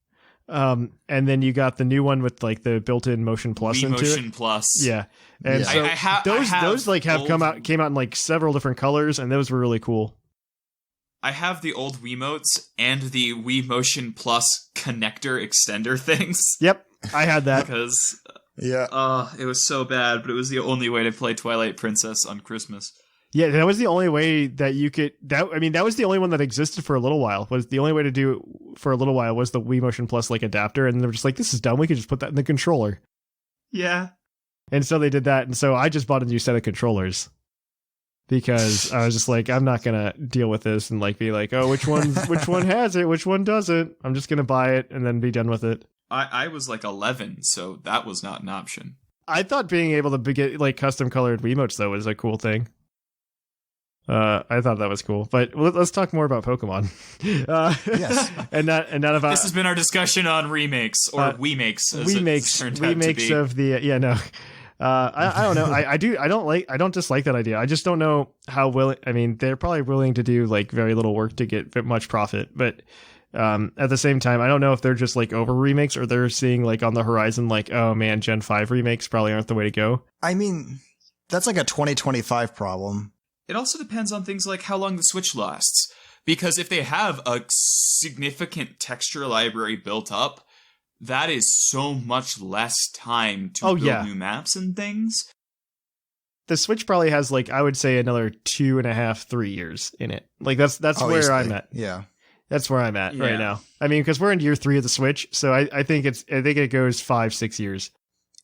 and then you got the new one with like the built-in Motion Plus into it. Motion Plus, yeah. And so those like came out in like several different colors, and those were really cool. I have the old Wiimotes and the Wii Motion Plus connector extender things. Yep, I had that because. Yeah. It was so bad, but it was the only way to play Twilight Princess on Christmas. Yeah, that was the only way that you could. That was the only one that existed for a little while. Was the only way to do it for a little while was the Wii Motion Plus like adapter, and they were just like, "This is dumb. We could just put that in the controller." Yeah. And so they did that, and so I just bought a new set of controllers because I was just like, I'm not gonna deal with this and like be like, "Oh, which one has it, which one doesn't." I'm just gonna buy it and then be done with it. I was like 11, so that was not an option. I thought being able to get like custom colored Wiimotes though was a cool thing. I thought that was cool, but let's talk more about Pokemon. Yes, and not about. This has been our discussion on remakes or Remakes. Remakes of the I don't know. I don't dislike that idea. I just don't know how willing. I mean, they're probably willing to do like very little work to get much profit, but. At the same time, I don't know if they're just like over remakes or they're seeing like on the horizon, like, oh man, Gen 5 remakes probably aren't the way to go. I mean, that's like a 2025 problem. It also depends on things like how long the Switch lasts. Because if they have a significant texture library built up, that is so much less time to build new maps and things. The Switch probably has like, I would say another 2.5, 3 years in it. Like that's where easily. I'm at. Yeah. That's where I'm at right now. I mean, because we're in year 3 of the Switch, so I think it goes 5-6 years.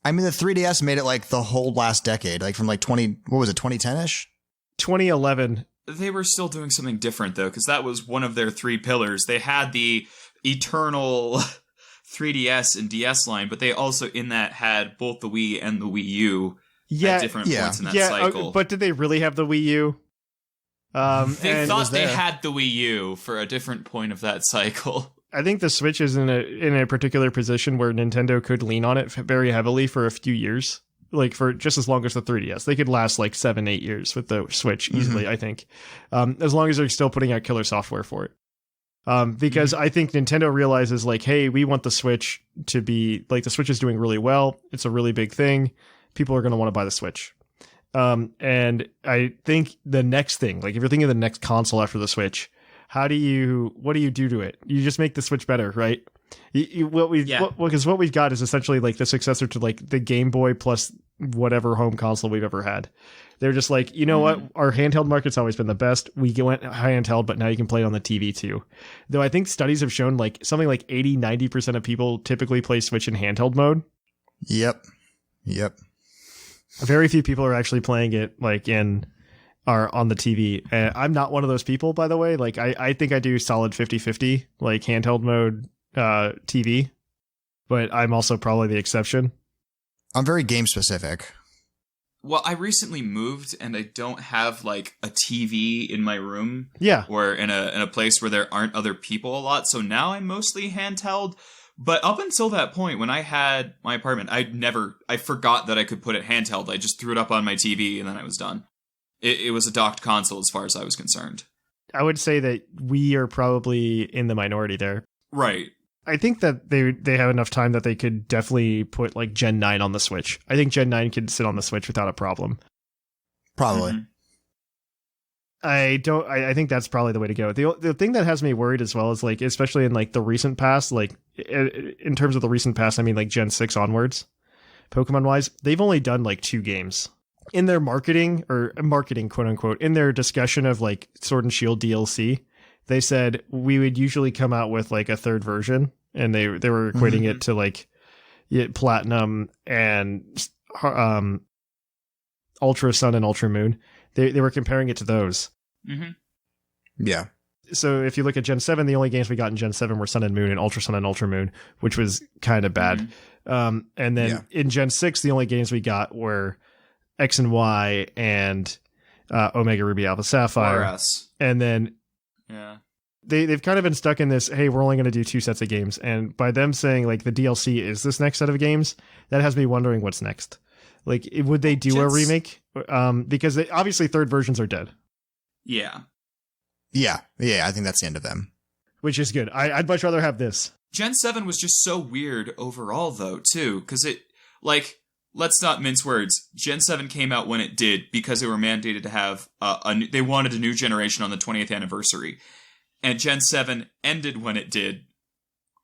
I mean, the 3DS made it like the whole last decade, like from like 2010-ish? 2011. They were still doing something different, though, because that was one of their three pillars. They had the eternal 3DS and DS line, but they also, in that, had both the Wii and the Wii U at different points in that cycle. But did they really have the Wii U? They thought they had the Wii U for a different point of that cycle. I think the Switch is in a particular position where Nintendo could lean on it very heavily for a few years, like for just as long as the 3DS. They could last like 7-8 years with the Switch easily, I think, as long as they're still putting out killer software for it. Because I think Nintendo realizes like, hey, we want the Switch to be like, the Switch is doing really well. It's a really big thing. People are going to want to buy the Switch. And I think the next thing, like if you're thinking of the next console after the Switch, what do you do to it? You just make the Switch better, right? Because what we've got is essentially like the successor to like the Game Boy plus whatever home console we've ever had. They're just like, you know what? Our handheld market's always been the best. We went handheld, but now you can play it on the TV too. Though I think studies have shown like something like 80-90% of people typically play Switch in handheld mode. Yep. Very few people are actually playing it like are on the TV. I'm not one of those people, by the way. Like I think I do solid 50-50, like handheld mode TV, but I'm also probably the exception. I'm very game specific. Well, I recently moved and I don't have like a TV in my room. Yeah. Or in a place where there aren't other people a lot. So now I'm mostly handheld. But up until that point, when I had my apartment, I forgot that I could put it handheld. I just threw it up on my TV and then I was done. It was a docked console as far as I was concerned. I would say that we are probably in the minority there. Right. I think that they have enough time that they could definitely put like Gen 9 on the Switch. I think Gen 9 could sit on the Switch without a problem. Probably. I think that's probably the way to go. The thing that has me worried as well is like, especially in like the recent past, like in terms of the recent past, I mean like Gen 6 onwards, Pokemon wise, they've only done like 2 games. In their marketing quote unquote, in their discussion of like Sword and Shield DLC, they said we would usually come out with like a third version, and they were equating it to like Platinum and Ultra Sun and Ultra Moon. They were comparing it to those. Yeah. So if you look at Gen 7, the only games we got in Gen 7 were Sun and Moon and Ultra Sun and Ultra Moon, which was kind of bad. And then in Gen 6, the only games we got were X and Y and Omega Ruby Alpha Sapphire. RS. And then they've kind of been stuck in this, hey, we're only going to do 2 sets of games. And by them saying like the DLC is this next set of games, that has me wondering what's next. Like, would they do a remake? Because obviously third versions are dead. Yeah, I think that's the end of them. Which is good. I'd much rather have this. Gen 7 was just so weird overall, though, too. Because it, like, let's not mince words. Gen 7 came out when it did because they were mandated to have they wanted a new generation on the 20th anniversary. And Gen 7 ended when it did,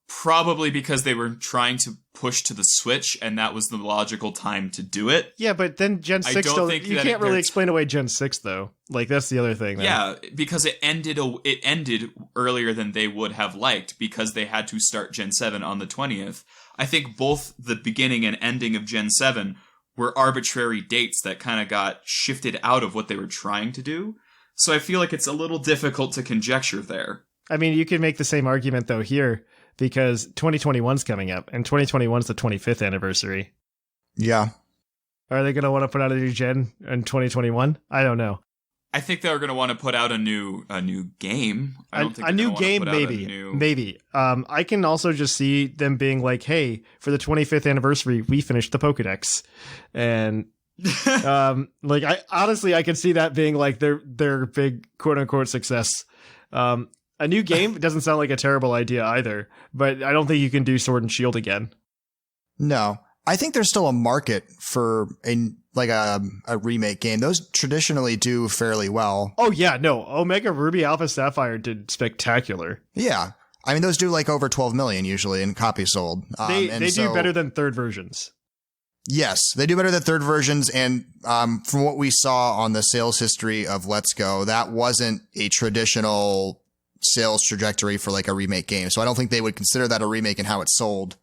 probably because they were trying to push to the Switch, and that was the logical time to do it. Yeah, but then Gen 6 still, you can't really explain away Gen 6, though. Like, that's the other thing. Then. Yeah, because it ended earlier than they would have liked, because they had to start Gen 7 on the 20th. I think both the beginning and ending of Gen 7 were arbitrary dates that kind of got shifted out of what they were trying to do. So I feel like it's a little difficult to conjecture there. I mean, you could make the same argument, though, here, because 2021's coming up, and 2021's the 25th anniversary. Yeah. Are they going to want to put out a new gen in 2021? I don't know. I think they're going to want to put out a new game. I don't think a new game, maybe. I can also just see them being like, "Hey, for the 25th anniversary, we finished the Pokédex," and like, I can see that being like their big quote unquote success. A new game doesn't sound like a terrible idea either, but I don't think you can do Sword and Shield again. No, I think there's still a market for a remake game. Those traditionally do fairly well. Oh yeah, no, Omega Ruby Alpha Sapphire did spectacular. Yeah, I mean those do like over 12 million usually in copies sold. They do better than third versions. Yes, they do better than third versions, and from what we saw on the sales history of Let's Go, that wasn't a traditional sales trajectory for like a remake game. So I don't think they would consider that a remake in how it's sold.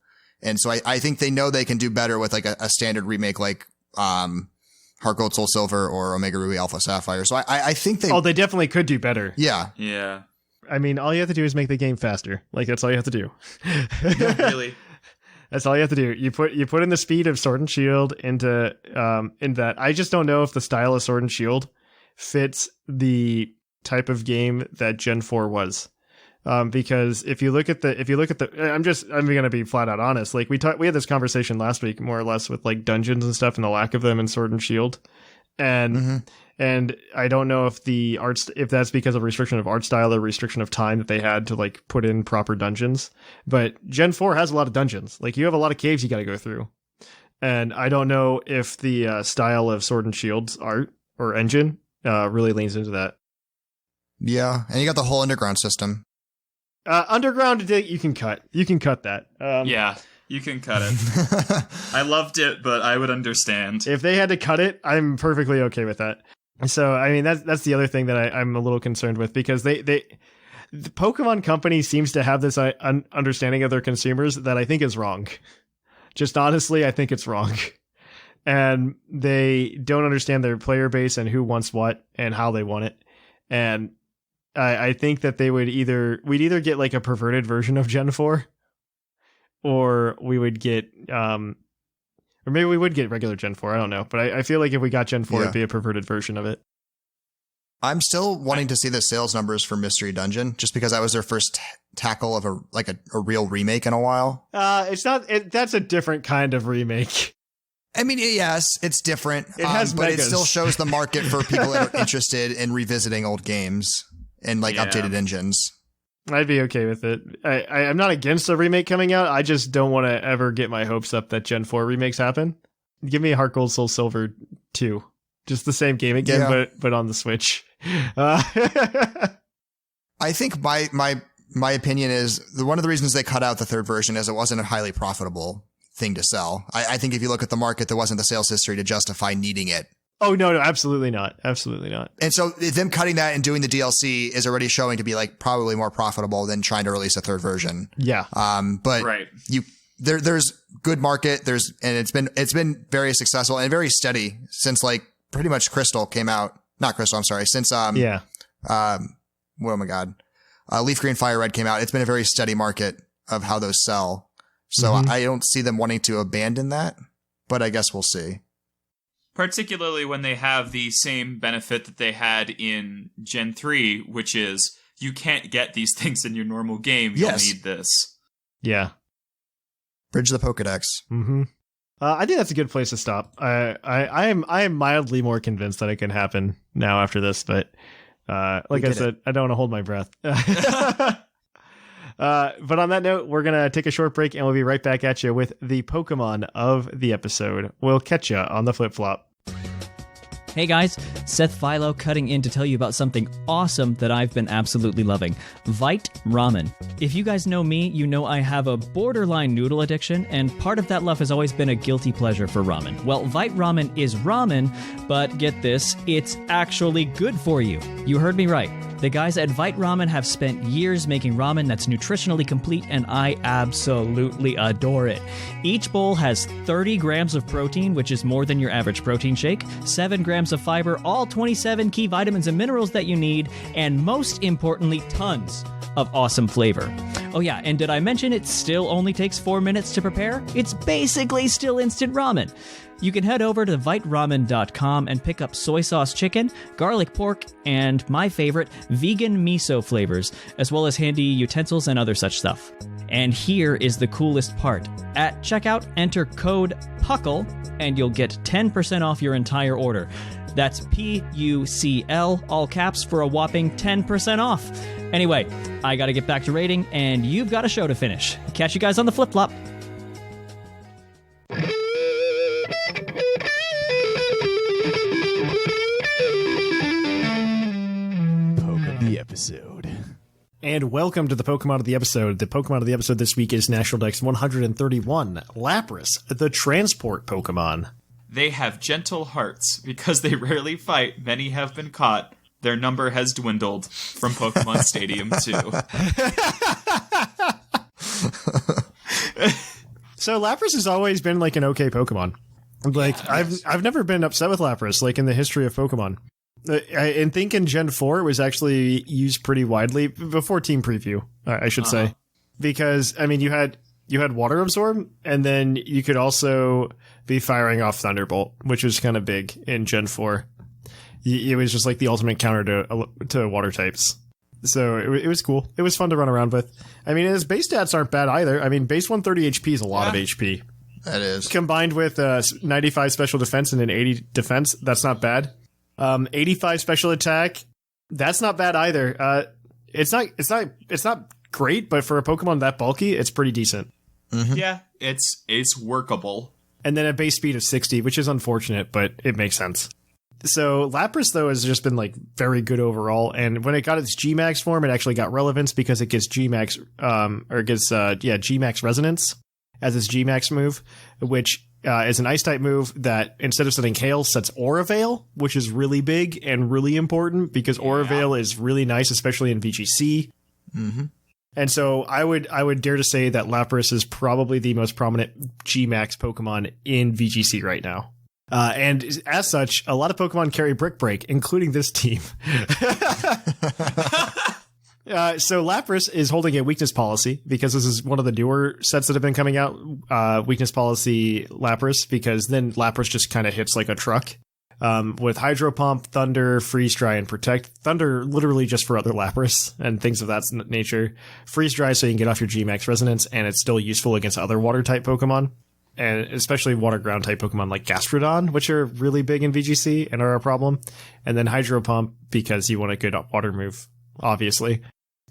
And so I think they know they can do better with like a standard remake like Heart Gold Soul Silver or Omega Ruby Alpha Sapphire. So I think they definitely could do better. Yeah. Yeah. I mean, all you have to do is make the game faster. Like, that's all you have to do. Really. That's all you have to do. You put in the speed of Sword and Shield into in that. I just don't know if the style of Sword and Shield fits the type of game that Gen 4 was. Because if you look at the, I'm gonna be flat out honest. Like we had this conversation last week, more or less, with like dungeons and stuff and the lack of them in Sword and Shield, and I don't know if if that's because of restriction of art style or restriction of time that they had to like put in proper dungeons. But Gen 4 has a lot of dungeons. Like you have a lot of caves you got to go through, and I don't know if the style of Sword and Shield's art or engine really leans into that. Yeah, and you got the whole underground system. Underground, you can cut. You can cut that. Yeah, you can cut it. I loved it, but I would understand. If they had to cut it, I'm perfectly okay with that. So, I mean, that's the other thing that I'm a little concerned with, because the Pokemon Company seems to have this understanding of their consumers that I think is wrong. Just honestly, I think it's wrong. And they don't understand their player base and who wants what and how they want it. And I think that we'd either get like a perverted version of Gen 4, or we would get, or maybe we would get regular Gen 4. I don't know. But I feel like if we got Gen 4, it'd be a perverted version of it. I'm still wanting to see the sales numbers for Mystery Dungeon, just because that was their first tackle of a real remake in a while. It's not, that's a different kind of remake. I mean, yes, it's different. It has but megas. It still shows the market for people that are interested in revisiting old games and like updated engines. I'd be okay with it. I'm not against a remake coming out. I just don't want to ever get my hopes up that Gen 4 remakes happen. Give me Heart Gold Soul Silver 2. Just the same game again, but on the Switch. I think my opinion is one of the reasons they cut out the third version is it wasn't a highly profitable thing to sell. I think if you look at the market, there wasn't the sales history to justify needing it. Oh, no, absolutely not. Absolutely not. And so them cutting that and doing the DLC is already showing to be like probably more profitable than trying to release a third version. Yeah. But right. There's good market. And it's been very successful and very steady since like pretty much Crystal came out. Not Crystal, I'm sorry. Since, oh my God. Leaf Green Fire Red came out. It's been a very steady market of how those sell. So I don't see them wanting to abandon that, but I guess we'll see. Particularly when they have the same benefit that they had in Gen 3, which is you can't get these things in your normal game. You'll need this. Yeah. Bridge the Pokedex. Mm-hmm. I think that's a good place to stop. I am mildly more convinced that it can happen now after this, but like I said, I don't want to hold my breath. But on that note, we're going to take a short break and we'll be right back at you with the Pokemon of the episode. We'll catch you on the flip-flop. Hey guys, Seth Philo cutting in to tell you about something awesome that I've been absolutely loving. Vite Ramen. If you guys know me, you know I have a borderline noodle addiction, and part of that love has always been a guilty pleasure for ramen. Well, Vite Ramen is ramen, but get this, it's actually good for you. You heard me right. The guys at Vite Ramen have spent years making ramen that's nutritionally complete, and I absolutely adore it. Each bowl has 30 grams of protein, which is more than your average protein shake, 7 grams of fiber, all 27 key vitamins and minerals that you need, and most importantly, tons of awesome flavor. Oh yeah, and did I mention it still only takes 4 minutes to prepare? It's basically still instant ramen. You can head over to viteramen.com and pick up soy sauce chicken, garlic pork, and my favorite, vegan miso flavors, as well as handy utensils and other such stuff. And here is the coolest part. At checkout, enter code PUCL, and you'll get 10% off your entire order. That's PUCL, all caps, for a whopping 10% off. Anyway, I gotta get back to rating, and you've got a show to finish. Catch you guys on the flip-flop. Episode. And welcome to the Pokemon of the episode. The Pokemon of the episode this week is National Dex 131, Lapras, the transport Pokemon. They have gentle hearts. Because they rarely fight, many have been caught. Their number has dwindled from Pokemon Stadium 2. So Lapras has always been like an okay Pokemon. Like I've never been upset with Lapras like in the history of Pokemon. I think in Gen 4 it was actually used pretty widely before Team Preview, I should say, because I mean you had Water Absorb, and then you could also be firing off Thunderbolt, which was kind of big in Gen 4. It was just like the ultimate counter to water types. So it was cool. It was fun to run around with. I mean, his base stats aren't bad either. I mean, base 130 HP is a lot of HP. That is. Combined with 95 special defense and an 80 defense, that's not bad. 85 special attack, that's not bad either. It's not great, but for a Pokemon that bulky, it's pretty decent. Mm-hmm. Yeah, it's workable. And then a base speed of 60, which is unfortunate, but it makes sense. So Lapras, though, has just been like very good overall. And when it got its G-Max form, it actually got relevance because it gets G-Max, G-Max Resonance as its G-Max move, which is an Ice-type move that instead of setting Hail, sets Aura Veil, which is really big and really important because Aura Veil is really nice, especially in VGC. Mm-hmm. And so I would dare to say that Lapras is probably the most prominent G-Max Pokemon in VGC right now. And as such, a lot of Pokemon carry Brick Break, including this team. So Lapras is holding a weakness policy because this is one of the newer sets that have been coming out. Weakness policy Lapras, because then Lapras just kind of hits like a truck. With Hydro Pump, Thunder, Freeze Dry, and Protect. Thunder literally just for other Lapras and things of that nature. Freeze Dry so you can get off your G-Max Resonance, and it's still useful against other Water-type Pokemon. And especially Water-Ground type Pokemon like Gastrodon, which are really big in VGC and are a problem. And then Hydro Pump because you want a good water move, obviously.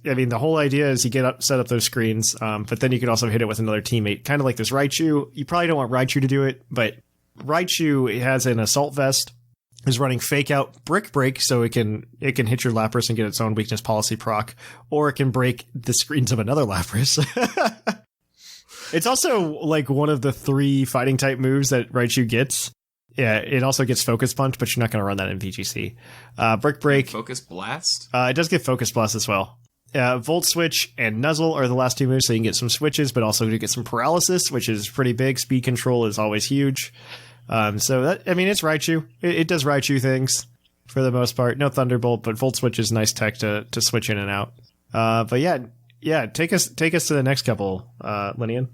I mean, the whole idea is you set up those screens, but then you can also hit it with another teammate, kind of like this Raichu. You probably don't want Raichu to do it, but Raichu has an Assault Vest, is running Fake Out Brick Break, so it can hit your Lapras and get its own weakness policy proc, or it can break the screens of another Lapras. It's also like one of the 3 fighting type moves that Raichu gets. Yeah, it also gets Focus Punch, but you're not going to run that in VGC. Brick Break. Focus Blast? It does get Focus Blast as well. Volt Switch and Nuzzle are the last 2 moves, so you can get some switches, but also to get some paralysis, which is pretty big. Speed control is always huge. So that, I mean, it's Raichu. It does Raichu things for the most part. No Thunderbolt, but Volt Switch is nice tech to switch in and out. But yeah, take us to the next couple, Lynian.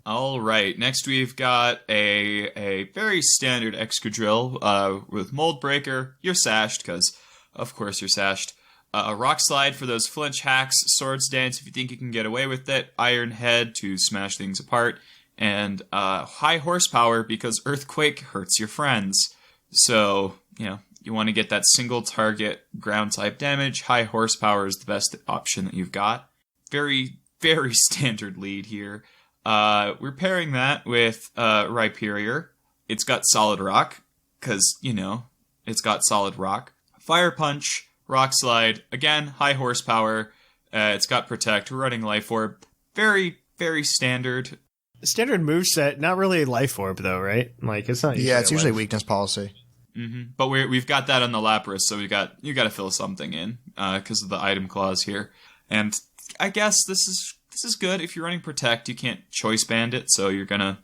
All right. Next, we've got a very standard Excadrill with Mold Breaker. You're sashed because, of course, you're sashed. A Rock Slide for those flinch hacks. Swords Dance if you think you can get away with it. Iron Head to smash things apart. And High Horsepower because Earthquake hurts your friends. So, you want to get that single target ground type damage. High Horsepower is the best option that you've got. Very, very standard lead here. We're pairing that with Rhyperior. It's got Solid Rock, because, it's got Solid Rock. Fire Punch, Rock Slide, again, High Horsepower. It's got Protect, we're running Life Orb. Very, very standard. Standard moveset, not really Life Orb, though, right? Like, it's not. Yeah, it's usually weakness policy. Mm-hmm. But we've got that on the Lapras, so you got to fill something in because of the item clause here. And I guess this is good. If you're running Protect, you can't choice band it, so you're gonna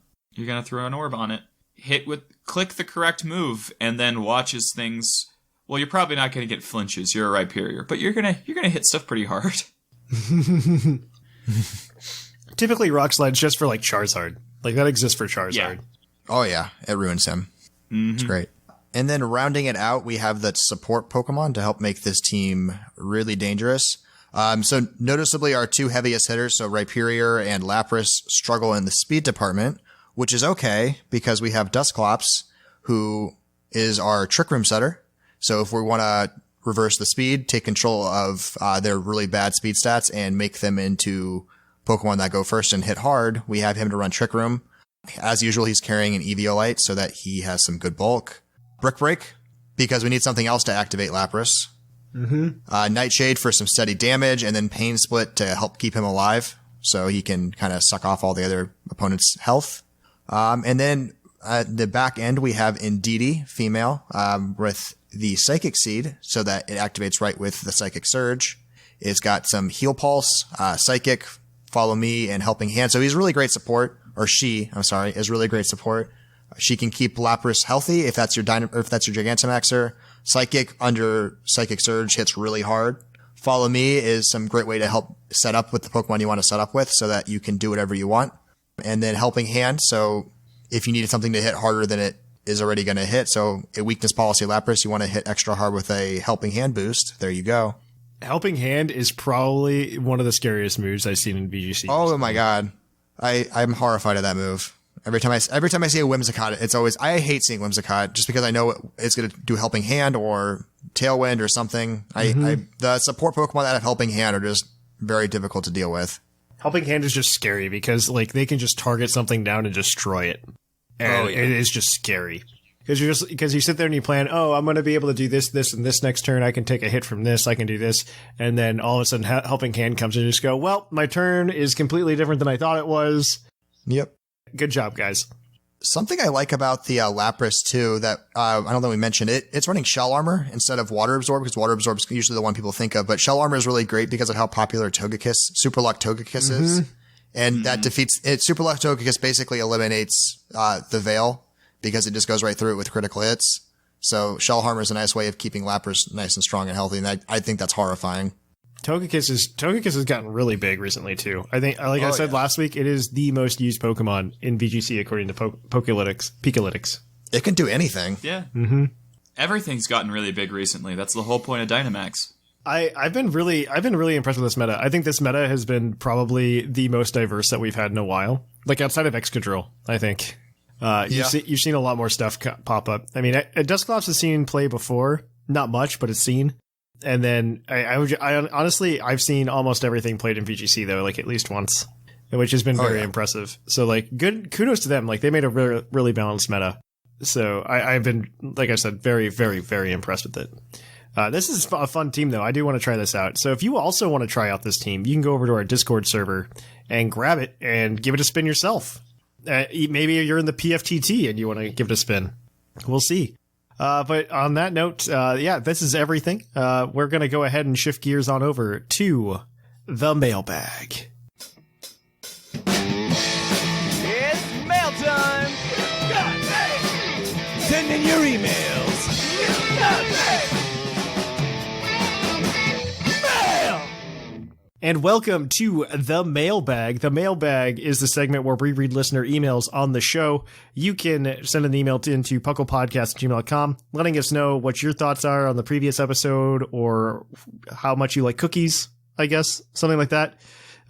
throw an orb on it. Click the correct move, and then watch as things. Well, you're probably not gonna get flinches. You're a Rhyperior, but you're gonna hit stuff pretty hard. Typically, Rock Slide's just for like Charizard. Like that exists for Charizard. Yeah. Oh yeah, it ruins him. Mm-hmm. It's great. And then rounding it out, we have that support Pokemon to help make this team really dangerous. So noticeably, our 2 heaviest hitters, so Rhyperior and Lapras, struggle in the speed department, which is okay because we have Dusclops, who is our Trick Room setter. So if we want to reverse the speed, take control of their really bad speed stats and make them into Pokemon that go first and hit hard, we have him to run Trick Room. As usual, he's carrying an Eviolite so that he has some good bulk. Brick Break, because we need something else to activate Lapras. Mm-hmm. Nightshade for some steady damage, and then Pain Split to help keep him alive, so he can kind of suck off all the other opponent's health. And then at the back end, we have Indeedee, female, with the Psychic Seed, so that it activates right with the Psychic Surge. It's got some Heal Pulse, Psychic, Follow Me, and Helping Hand, so he's really great support. is really great support. She can keep Lapras healthy if that's your Gigantamaxer. Psychic under Psychic Surge hits really hard. Follow Me is some great way to help set up with the Pokemon you want to set up with so that you can do whatever you want. And then Helping Hand, so if you needed something to hit harder than it is already going to hit, so a Weakness Policy Lapras, you want to hit extra hard with a Helping Hand boost. There you go. Helping Hand is probably one of the scariest moves I've seen in VGC. Oh my god. I'm horrified of that move. Every time I see a Whimsicott, it's always, I hate seeing Whimsicott just because I know it's going to do Helping Hand or Tailwind or something. The support Pokemon that have Helping Hand are just very difficult to deal with. Helping Hand is just scary because like they can just target something down and destroy it. And it is just scary. Because you sit there and you plan, oh, I'm going to be able to do this, and this next turn. I can take a hit from this. I can do this. And then all of a sudden Helping Hand comes and you just go, well, my turn is completely different than I thought it was. Yep. Good job, guys. Something I like about the Lapras, too, that I don't think we mentioned, it's running Shell Armor instead of Water Absorb, because Water Absorb is usually the one people think of. But Shell Armor is really great because of how popular Super Luck Togekiss is. And that defeats it. Super Luck Togekiss basically eliminates the Veil because it just goes right through it with critical hits. So Shell Armor is a nice way of keeping Lapras nice and strong and healthy. And I think that's horrifying. Togekiss has gotten really big recently too. I think, like I said last week, it is the most used Pokemon in VGC according to PUCLytics. It can do anything. Yeah. Everything's gotten really big recently. That's the whole point of Dynamax. I've been really impressed with this meta. I think this meta has been probably the most diverse that we've had in a while. Like outside of Excadrill, I think. You've seen a lot more stuff pop up. I mean, Dusclops has seen play before, not much, but it's seen. And then I honestly, I've seen almost everything played in VGC though, like at least once, which has been very impressive. So like good kudos to them. Like they made a really, really balanced meta. So I've been, like I said, very, very, very impressed with it. This is a fun team though. I do want to try this out. So if you also want to try out this team, you can go over to our Discord server and grab it and give it a spin yourself. Maybe you're in the PFTT and you want to give it a spin. We'll see. But on that note, this is everything. We're going to go ahead and shift gears on over to the mailbag. It's mail time! Send in your emails! Mail! And welcome to the Mailbag. The Mailbag is the segment where we read listener emails on the show. You can send an email into puclpodcast@gmail.com, letting us know what your thoughts are on the previous episode or how much you like cookies, I guess, something like that,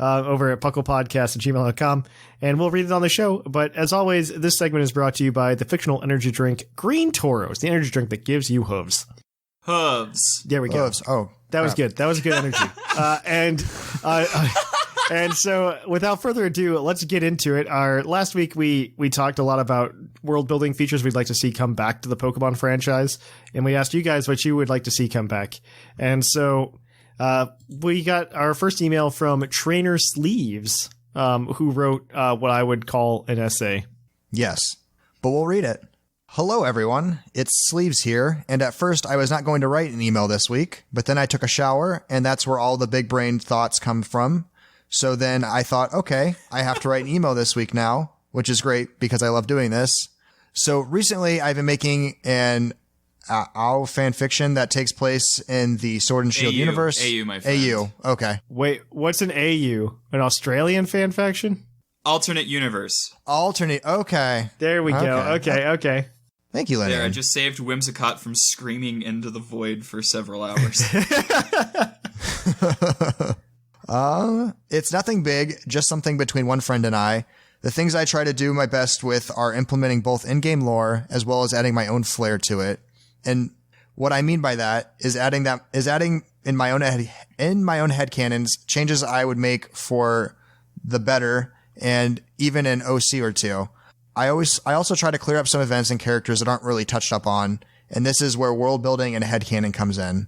over at puclpodcast@gmail.com. And we'll read it on the show. But as always, this segment is brought to you by the fictional energy drink Green Toros, the energy drink that gives you hooves. Hooves. There we go. Hooves. Oh. That was good. That was good energy. And so without further ado, let's get into it. Last week we talked a lot about world building features we'd like to see come back to the Pokemon franchise. And we asked you guys what you would like to see come back. And so we got our first email from Trainer Sleeves, who wrote what I would call an essay. Yes, but we'll read it. Hello, everyone. It's Sleeves here, and at first I was not going to write an email this week, but then I took a shower, and that's where all the big-brained thoughts come from. So then I thought, okay, I have to write an email this week now, which is great because I love doing this. So recently I've been making an AU fan fiction that takes place in the Sword and Shield universe. AU, my friend. AU, okay. Wait, what's an AU? An Australian fan faction? Alternate universe. Alternate, okay. There we go. Okay. Thank you, Lynian. There, I just saved Whimsicott from screaming into the void for several hours. It's nothing big, just something between one friend and I. The things I try to do my best with are implementing both in-game lore as well as adding my own flair to it. And what I mean by that is adding in my own headcanons changes I would make for the better and even an OC or two. I also try to clear up some events and characters that aren't really touched up on, and this is where world building and headcanon comes in.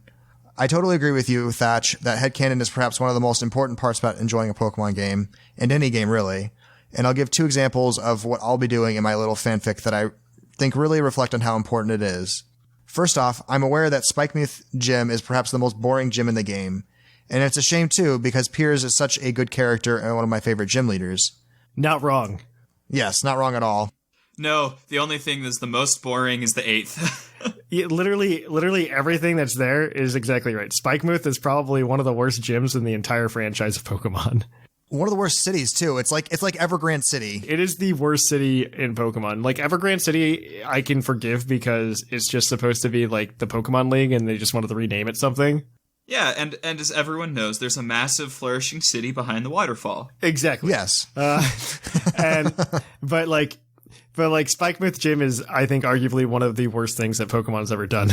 I totally agree with you, Thatch, that headcanon is perhaps one of the most important parts about enjoying a Pokemon game, and any game really. And I'll give two examples of what I'll be doing in my little fanfic that I think really reflect on how important it is. First off, I'm aware that Spikemuth Gym is perhaps the most boring gym in the game, and it's a shame too because Piers is such a good character and one of my favorite gym leaders. Not wrong. Yes, not wrong at all. No, the only thing that's the most boring is the 8th. Yeah, literally everything that's there is exactly right. Spikemuth is probably one of the worst gyms in the entire franchise of Pokemon. One of the worst cities too. It's like Evergrande City. It is the worst city in Pokemon. Like Evergrande City, I can forgive because it's just supposed to be like the Pokemon League, and they just wanted to rename it something. Yeah, and as everyone knows, there's a massive flourishing city behind the waterfall. Exactly. Yes. But Spikemuth Gym is, I think, arguably one of the worst things that Pokemon's ever done.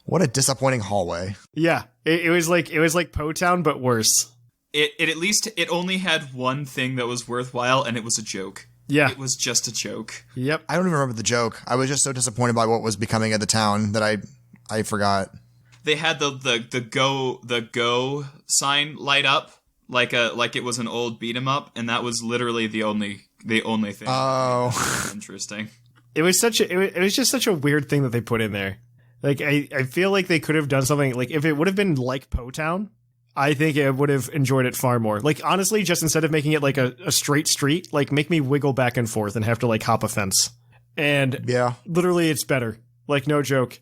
What a disappointing hallway. Yeah, it was like Po Town, but worse. It at least it only had one thing that was worthwhile, and it was a joke. Yeah, it was just a joke. Yep. I don't even remember the joke. I was just so disappointed by what was becoming of the town that I forgot. They had the go sign light up like it was an old beat 'em up, and that was literally the only thing. Oh, interesting. It was just such a weird thing that they put in there. Like I feel like they could have done something like if it would have been like Po Town, I think I would have enjoyed it far more. Like honestly, just instead of making it like a straight street, like make me wiggle back and forth and have to like hop a fence. And yeah, literally it's better. Like no joke.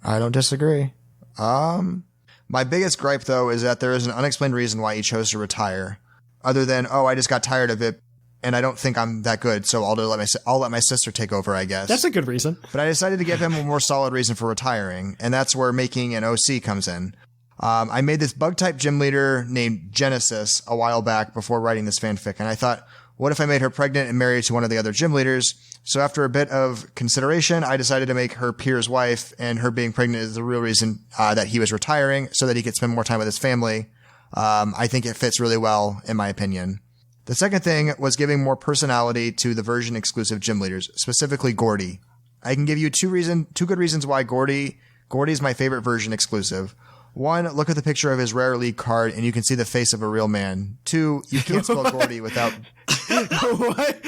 I don't disagree. My biggest gripe though is that there is an unexplained reason why he chose to retire, other than I just got tired of it and I don't think I'm that good, so I'll let my sister take over, I guess. That's a good reason. But I decided to give him a more solid reason for retiring, and that's where making an OC comes in. I made this bug-type gym leader named Genesis a while back before writing this fanfic, and I thought, what if I made her pregnant and married to one of the other gym leaders? So after a bit of consideration, I decided to make her Pierre's wife, and her being pregnant is the real reason that he was retiring, so that he could spend more time with his family. I think it fits really well, in my opinion. The second thing was giving more personality to the version-exclusive gym leaders, specifically Gordy. I can give you two good reasons why Gordy's my favorite version exclusive. One, look at the picture of his rare league card and you can see the face of a real man. Two, you can't spell Gordy without... What?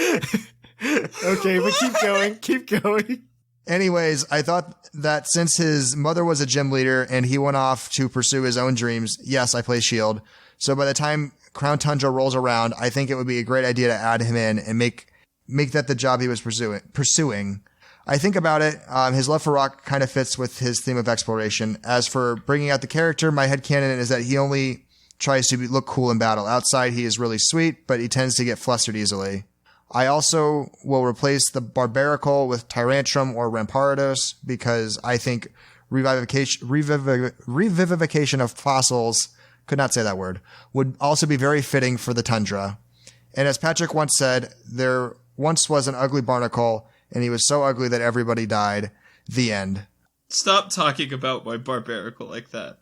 Okay, but keep going. Anyways, I thought that since his mother was a gym leader and he went off to pursue his own dreams, yes, I play Shield. So by the time Crown Tundra rolls around, I think it would be a great idea to add him in and make that the job he was pursuing. I think about it, his love for rock kind of fits with his theme of exploration. As for bringing out the character, my headcanon is that he only tries to look cool in battle. Outside, he is really sweet, but he tends to get flustered easily. I also will replace the Barbaracle with Tyrantrum or Rampardos because I think revivification of fossils, could not say that word, would also be very fitting for the Tundra. And as Patrick once said, there once was an ugly barnacle, and he was so ugly that everybody died. The end. Stop talking about my Barbaracle like that.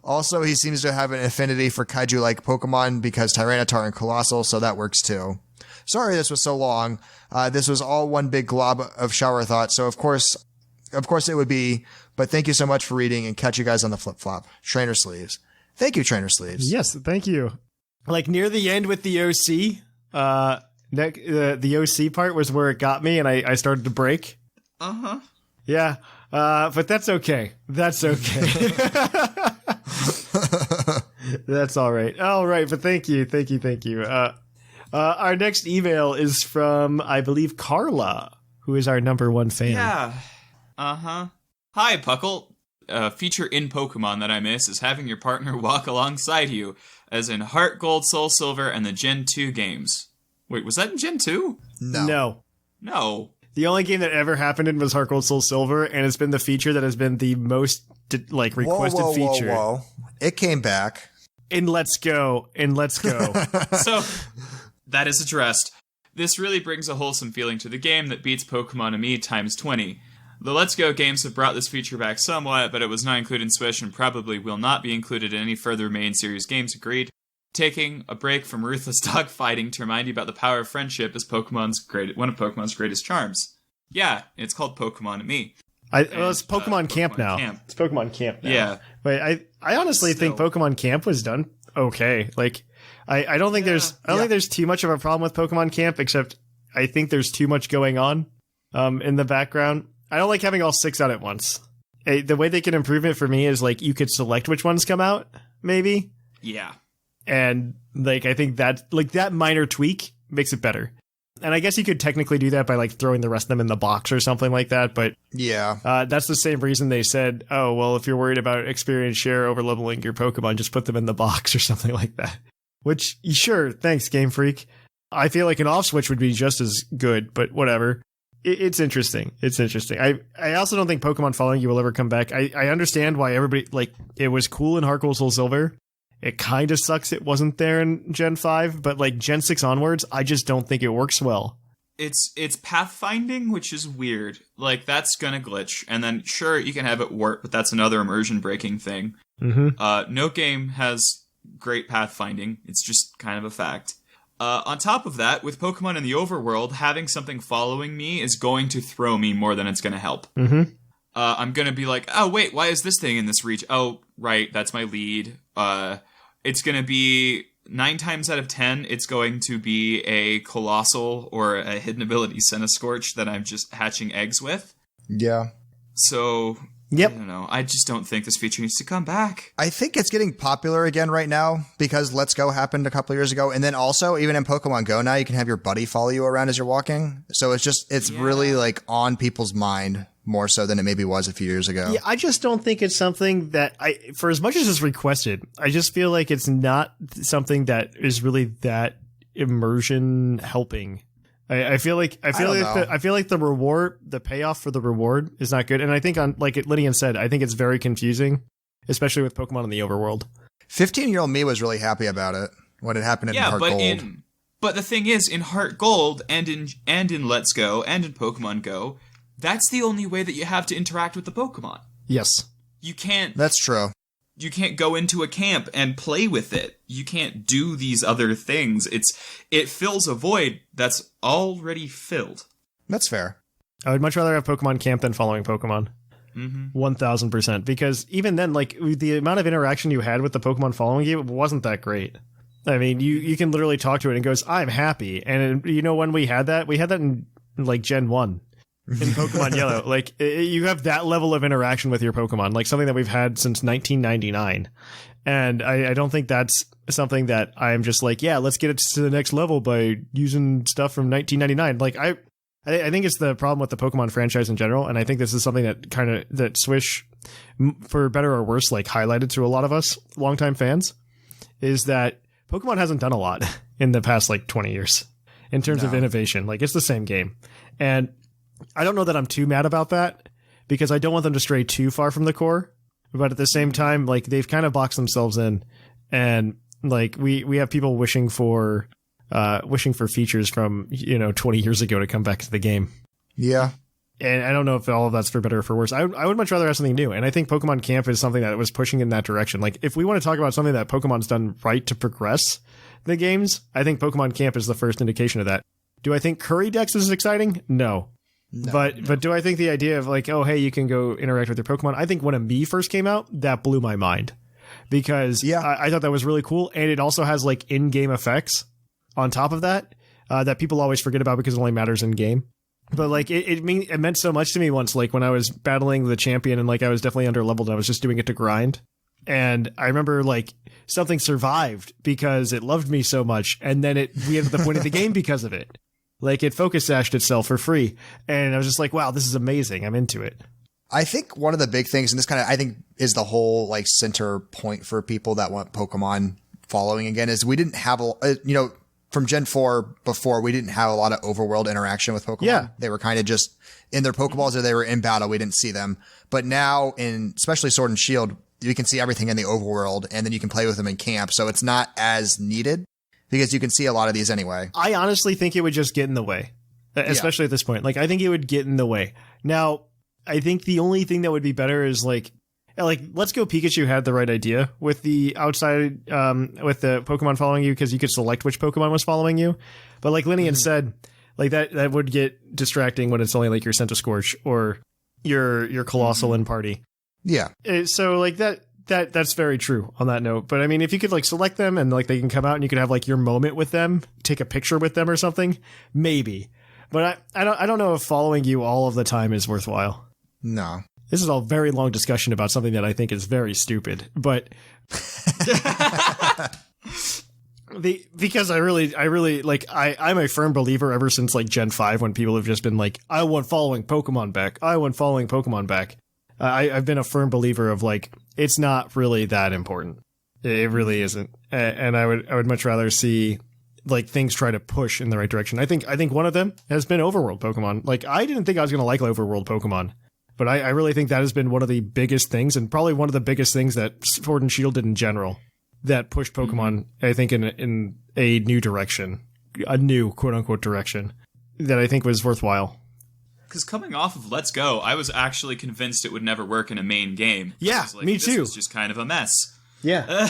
Also, he seems to have an affinity for kaiju-like Pokemon because Tyranitar and Colossal, so that works too. Sorry this was so long. This was all one big glob of shower thought, so of course it would be, but thank you so much for reading and catch you guys on the flip-flop. Trainer Sleeves. Thank you, Trainer Sleeves. Yes, thank you. Like near the end with the OC, the OC part was where it got me and I started to break. Uh-huh. Yeah, but that's okay. That's okay. That's all right. All right, but thank you. Our next email is from, I believe, Carla, who is our number one fan. Yeah. Uh-huh. Hi, Puckle. A feature in Pokemon that I miss is having your partner walk alongside you, as in Heart Gold, Soul Silver, and the Gen 2 games. Wait, was that in Gen 2? No. The only game that ever happened in was Heart Gold, Soul Silver, and it's been the feature that has been the most requested feature. Whoa. It came back. In Let's Go. So, that is addressed. This really brings a wholesome feeling to the game that beats Pokemon and me times 20. The Let's Go games have brought this feature back somewhat, but it was not included in Swish and probably will not be included in any further main series games, agreed. Taking a break from ruthless dogfighting to remind you about the power of friendship is one of Pokemon's greatest charms. Yeah, it's called Pokemon and me. It's Pokemon Camp now. It's Pokemon Camp now. Yeah. But I honestly think Pokemon Camp was done okay. Like, I don't think there's too much of a problem with Pokemon Camp, except I think there's too much going on in the background. I don't like having all 6 out at once. The way they can improve it for me is like you could select which ones come out, maybe. Yeah. And like, I think that minor tweak makes it better. And I guess you could technically do that by like throwing the rest of them in the box or something like that. But yeah, that's the same reason they said, oh, well, if you're worried about experience share over leveling your Pokemon, just put them in the box or something like that. Which, sure, thanks, Game Freak. I feel like an off switch would be just as good, but whatever. It's interesting. It's interesting. I also don't think Pokemon following you will ever come back. I understand why everybody, like, it was cool in Heart Gold Soul Silver. It kind of sucks it wasn't there in Gen 5, but like Gen 6 onwards, I just don't think it works well. It's pathfinding, which is weird. Like, that's gonna glitch. And then, sure, you can have it warp, but that's another immersion-breaking thing. Mm-hmm. No game has great pathfinding. It's just kind of a fact. On top of that, with Pokemon in the overworld, having something following me is going to throw me more than it's going to help. Mm-hmm. I'm going to be like, oh, wait, why is this thing in this region? Oh, right, that's my lead. It's going to be 9 times out of 10, it's going to be a Colossal or a hidden ability Centiskorch that I'm just hatching eggs with. Yeah. So... Yep. I don't know. I just don't think this feature needs to come back. I think it's getting popular again right now because Let's Go happened a couple of years ago. And then also, even in Pokemon Go now, you can have your buddy follow you around as you're walking. So it's really like on people's mind more so than it maybe was a few years ago. Yeah, I just don't think it's something that for as much as it's requested, I just feel like it's not something that is really that immersion helping. I feel like the reward, the payoff for the reward is not good. And I think like Lynian said, I think it's very confusing, especially with Pokemon in the overworld. 15-year-old me was really happy about it when it happened in Heart Gold. But the thing is, in Heart Gold and in Let's Go and in Pokemon Go, that's the only way that you have to interact with the Pokemon. Yes. You can't... That's true. You can't go into a camp and play with it. You can't do these other things. It fills a void that's already filled. That's fair. I would much rather have Pokemon Camp than following Pokemon. 1000%. Because even then, like, the amount of interaction you had with the Pokemon following you wasn't that great. I mean, you can literally talk to it and it goes, I'm happy. And you know when we had that? We had that in like Gen 1. In Pokemon Yellow, like you have that level of interaction with your Pokemon, like something that we've had since 1999, and I don't think that's something that I'm just like, yeah, let's get it to the next level by using stuff from 1999. Like I think it's the problem with the Pokemon franchise in general, and I think this is something that Swish, for better or worse, like highlighted to a lot of us longtime fans, is that Pokemon hasn't done a lot in the past like 20 years in terms of innovation. Like it's the same game, and I don't know that I'm too mad about that because I don't want them to stray too far from the core, but at the same time, like they've kind of boxed themselves in, and like we have people wishing for features from 20 years ago to come back to the game. Yeah, and I don't know if all of that's for better or for worse. I would much rather have something new, and I think Pokemon Camp is something that was pushing in that direction. Like if we want to talk about something that Pokemon's done right to progress the games, I think Pokemon Camp is the first indication of that. Do I think Curry Dex is exciting? No. But do I think the idea of like, oh, hey, you can go interact with your Pokemon? I think when a Mii first came out, that blew my mind because I thought that was really cool. And it also has like in-game effects on top of that that people always forget about because it only matters in game. But like it meant so much to me once, like when I was battling the champion and like I was definitely under-leveled and I was just doing it to grind. And I remember like something survived because it loved me so much. And then we ended up winning the game because of it. Like, it focus sashed itself for free. And I was just like, wow, this is amazing. I'm into it. I think one of the big things, and this kind of, I think, is the whole, like, center point for people that want Pokemon following again, is we didn't have, from Gen 4 before, we didn't have a lot of overworld interaction with Pokemon. Yeah. They were kind of just in their Pokeballs or they were in battle. We didn't see them. But now, especially Sword and Shield, you can see everything in the overworld, and then you can play with them in camp. So it's not as needed. Because you can see a lot of these anyway. I honestly think it would just get in the way, especially at this point. Like, I think it would get in the way. Now, I think the only thing that would be better is like Let's Go Pikachu had the right idea with the outside, with the Pokemon following you because you could select which Pokemon was following you. But like Lynian said, like that would get distracting when it's only like your Centiskorch or your Colossal in party. Yeah. So like that's very true on that note. But I mean, if you could like select them and like they can come out and you could have like your moment with them, take a picture with them or something, maybe. But I don't know if following you all of the time is worthwhile. No. This is a very long discussion about something that I think is very stupid. But Because I really like I'm a firm believer ever since like Gen 5 when people have just been like, I want following Pokemon back. I've been a firm believer of like, it's not really that important. It really isn't. And I would much rather see like things try to push in the right direction. I think one of them has been overworld Pokemon. Like I didn't think I was going to like overworld Pokemon, but I really think that has been one of the biggest things and probably one of the biggest things that Sword and Shield did in general. That pushed Pokemon, I think, in a new direction, a new quote unquote direction that I think was worthwhile. Because coming off of Let's Go, I was actually convinced it would never work in a main game. Yeah, like, me this too. was just kind of a mess. Yeah,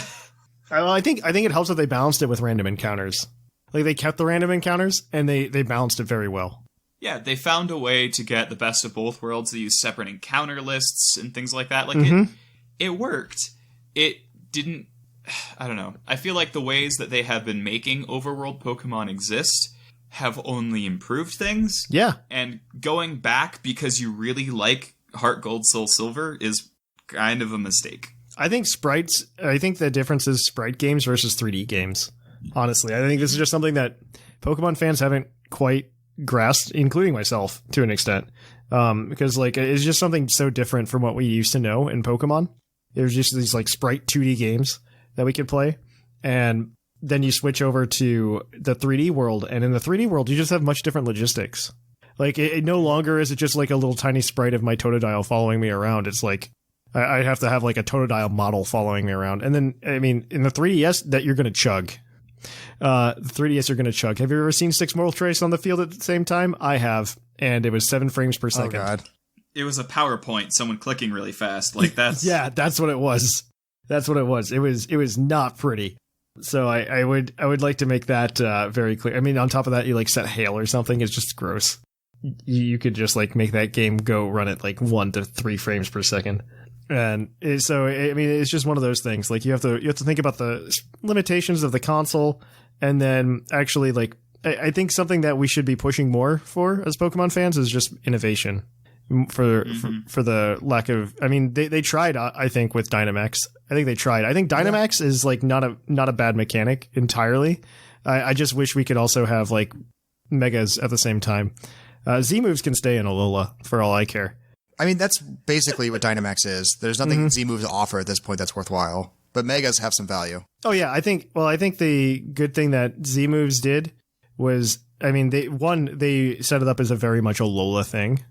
I think it helps that they balanced it with random encounters. Like they kept the random encounters and they balanced it very well. Yeah, they found a way to get the best of both worlds. They used separate encounter lists and things like that. Like it worked. It didn't. I don't know. I feel like the ways that they have been making overworld Pokemon exist have only improved things. Yeah. And going back because you really like Heart Gold, Soul Silver is kind of a mistake. I think the difference is sprite games versus 3D games. Honestly, I think this is just something that Pokemon fans haven't quite grasped, including myself to an extent. Because like it's just something so different from what we used to know in Pokemon. There's just these like sprite 2D games that we could play, and then you switch over to the 3D world, and in the 3D world you just have much different logistics. Like it no longer is it just like a little tiny sprite of my Totodile following me around. It's like I have to have like a Totodile model following me around, and then I mean in the 3DS that you're gonna chug. 3DS you're gonna chug. Have you ever seen 6 Moltres on the field at the same time? I have, and it was 7 frames per second. Oh god. It was a PowerPoint, someone clicking really fast. Like that's yeah, that's what it was. That's what it was. It was not pretty. So I would like to make that very clear. I mean, on top of that, you like set hail or something. It's just gross. You could just like make that game go run at like 1 to 3 frames per second. And so I mean, it's just one of those things. Like you have to think about the limitations of the console, and then actually like I think something that we should be pushing more for as Pokemon fans is just innovation. For the lack of, I mean, they tried. I think with Dynamax, I think they tried. I think Dynamax is like not a bad mechanic entirely. I just wish we could also have like Megas at the same time. Z moves can stay in Alola for all I care. I mean, that's basically what Dynamax is. There's nothing Z moves offer at this point that's worthwhile, but Megas have some value. Oh yeah, I think the good thing that Z moves did was, I mean, they set it up as a very much Alola thing.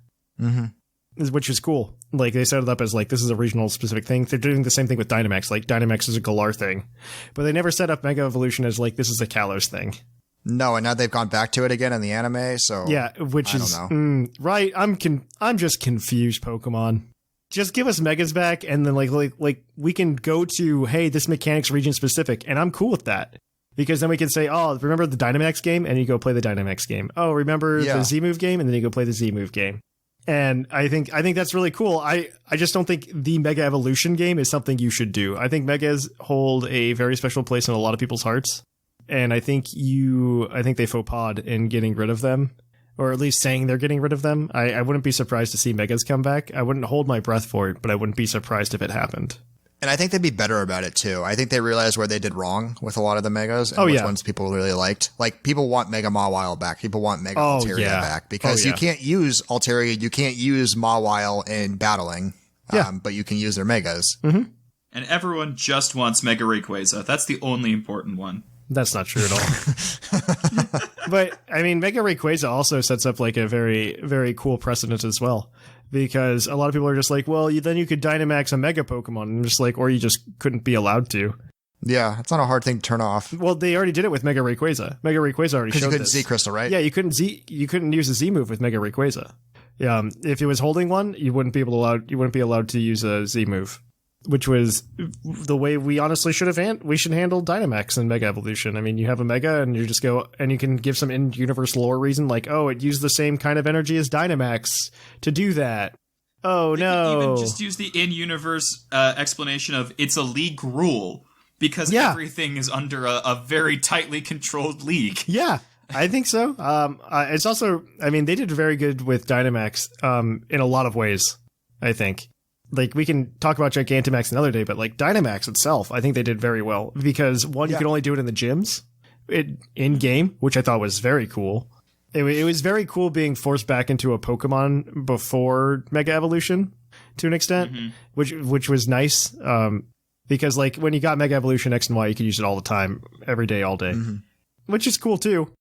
Which is cool. Like they set it up as like this is a regional specific thing. They're doing the same thing with Dynamax. Like Dynamax is a Galar thing, but they never set up Mega Evolution as like this is a Kalos thing. No, and now they've gone back to it again in the anime. So yeah, which is right. I'm just confused. Pokemon, just give us Megas back, and then like we can go to this mechanic's region specific, and I'm cool with that. Because then we can say, oh, remember the Dynamax game, and you go play the Dynamax game. Oh, remember the Z move game, and then you go play the Z move game. And I think that's really cool. I just don't think the Mega Evolution game is something you should do. I think Megas hold a very special place in a lot of people's hearts. And I think they faux pas in getting rid of them, or at least saying they're getting rid of them. I wouldn't be surprised to see Megas come back. I wouldn't hold my breath for it, but I wouldn't be surprised if it happened. And I think they'd be better about it too. I think they realized where they did wrong with a lot of the Megas and which ones people really liked. Like people want Mega Mawile back. People want Mega Altaria back because you can't use Altaria, you can't use Mawile in battling, but you can use their Megas. And everyone just wants Mega Rayquaza. That's the only important one. That's not true at all. But I mean, Mega Rayquaza also sets up like a very, very cool precedent as well. Because a lot of people are just like, well, then you could Dynamax a Mega Pokemon, and just like, or you just couldn't be allowed to. Yeah, it's not a hard thing to turn off. Well, they already did it with Mega Rayquaza. Mega Rayquaza already showed this. Because you couldn't Z Crystal, right? Yeah, you couldn't use a Z move with Mega Rayquaza. Yeah, if it was holding one, you wouldn't be allowed to use a Z move, which was the way we honestly should handle Dynamax and Mega Evolution. I mean, you have a Mega, and you just go, and you can give some in-universe lore reason, like, oh, it used the same kind of energy as Dynamax to do that. Oh, they could even just use the in-universe explanation of it's a league rule, because everything is under a very tightly controlled league. Yeah, I think so. It's also, I mean, they did very good with Dynamax in a lot of ways, I think. like we can talk about Gigantamax another day, but like Dynamax itself, I think they did very well because one, you could only do it in the gyms in game, which I thought was very cool. It was very cool being forced back into a Pokemon before Mega Evolution to an extent, which was nice. Because like when you got Mega Evolution X and Y, you could use it all the time, every day, all day, which is cool too.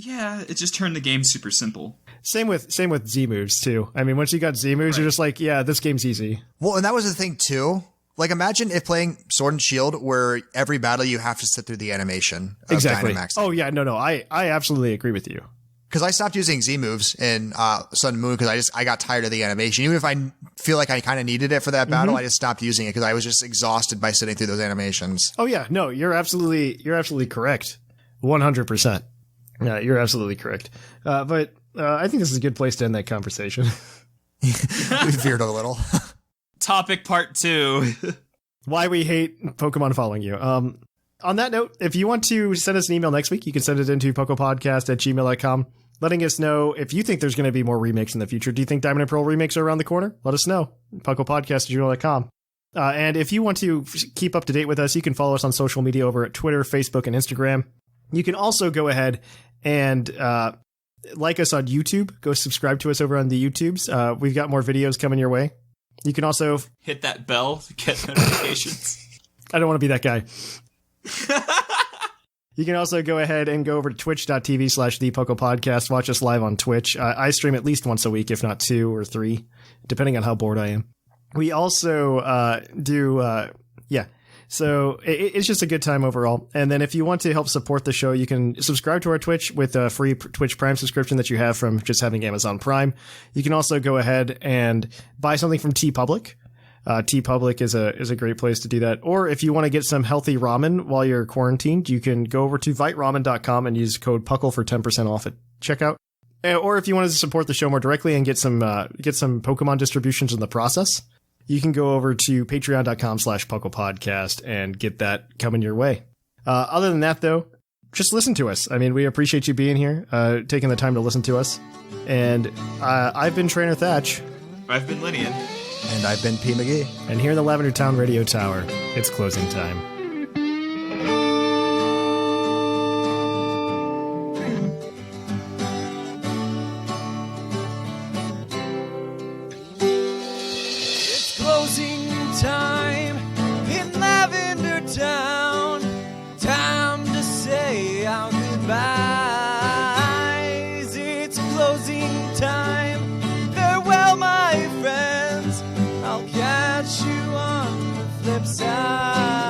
Yeah, it just turned the game super simple. Same with Z moves too. I mean, once you got Z moves, you're just like, yeah, this game's easy. Well, and that was the thing too. Like, imagine if playing Sword and Shield, where every battle you have to sit through the animation of Dynamax. Oh yeah, no, I absolutely agree with you. Because I stopped using Z moves in Sun and Moon because I got tired of the animation. Even if I feel like I kind of needed it for that battle, I just stopped using it because I was just exhausted by sitting through those animations. Oh yeah, no, you're absolutely correct, 100%. Yeah, you're absolutely correct. But I think this is a good place to end that conversation. We veered a little. Topic part 2. Why we hate Pokemon following you. On that note, if you want to send us an email next week, you can send it into puclpodcast@gmail.com, letting us know if you think there's going to be more remakes in the future. Do you think Diamond and Pearl remakes are around the corner? Let us know. puclpodcast@gmail.com. And if you want to keep up to date with us, you can follow us on social media over at Twitter, Facebook, and Instagram. You can also go ahead and like us on YouTube. Go subscribe to us over on the YouTubes. We've got more videos coming your way. You can also hit that bell to get notifications. I don't want to be that guy. You can also go ahead and go over to twitch.tv/ThePucklePodcast. Watch us live on Twitch. I stream at least once a week, if not 2 or 3, depending on how bored I am. We also So it's just a good time overall. And then if you want to help support the show, you can subscribe to our Twitch with a free Twitch Prime subscription that you have from just having Amazon Prime. You can also go ahead and buy something from TeePublic. TeePublic is a great place to do that. Or if you want to get some healthy ramen while you're quarantined, you can go over to viteramen.com and use code PUCL for 10% off at checkout. Or if you want to support the show more directly and get some Pokemon distributions in the process, you can go over to patreon.com/PucklePodcast and get that coming your way. Other than that, though, just listen to us. I mean, we appreciate you being here, taking the time to listen to us. And I've been Trainer Thatch. I've been Lynian. And I've been P. McGee. And here in the Lavender Town Radio Tower, it's closing time. It's closing time in Lavender Town. Time to say our goodbyes. It's closing time. Farewell, my friends. I'll catch you on the flip side.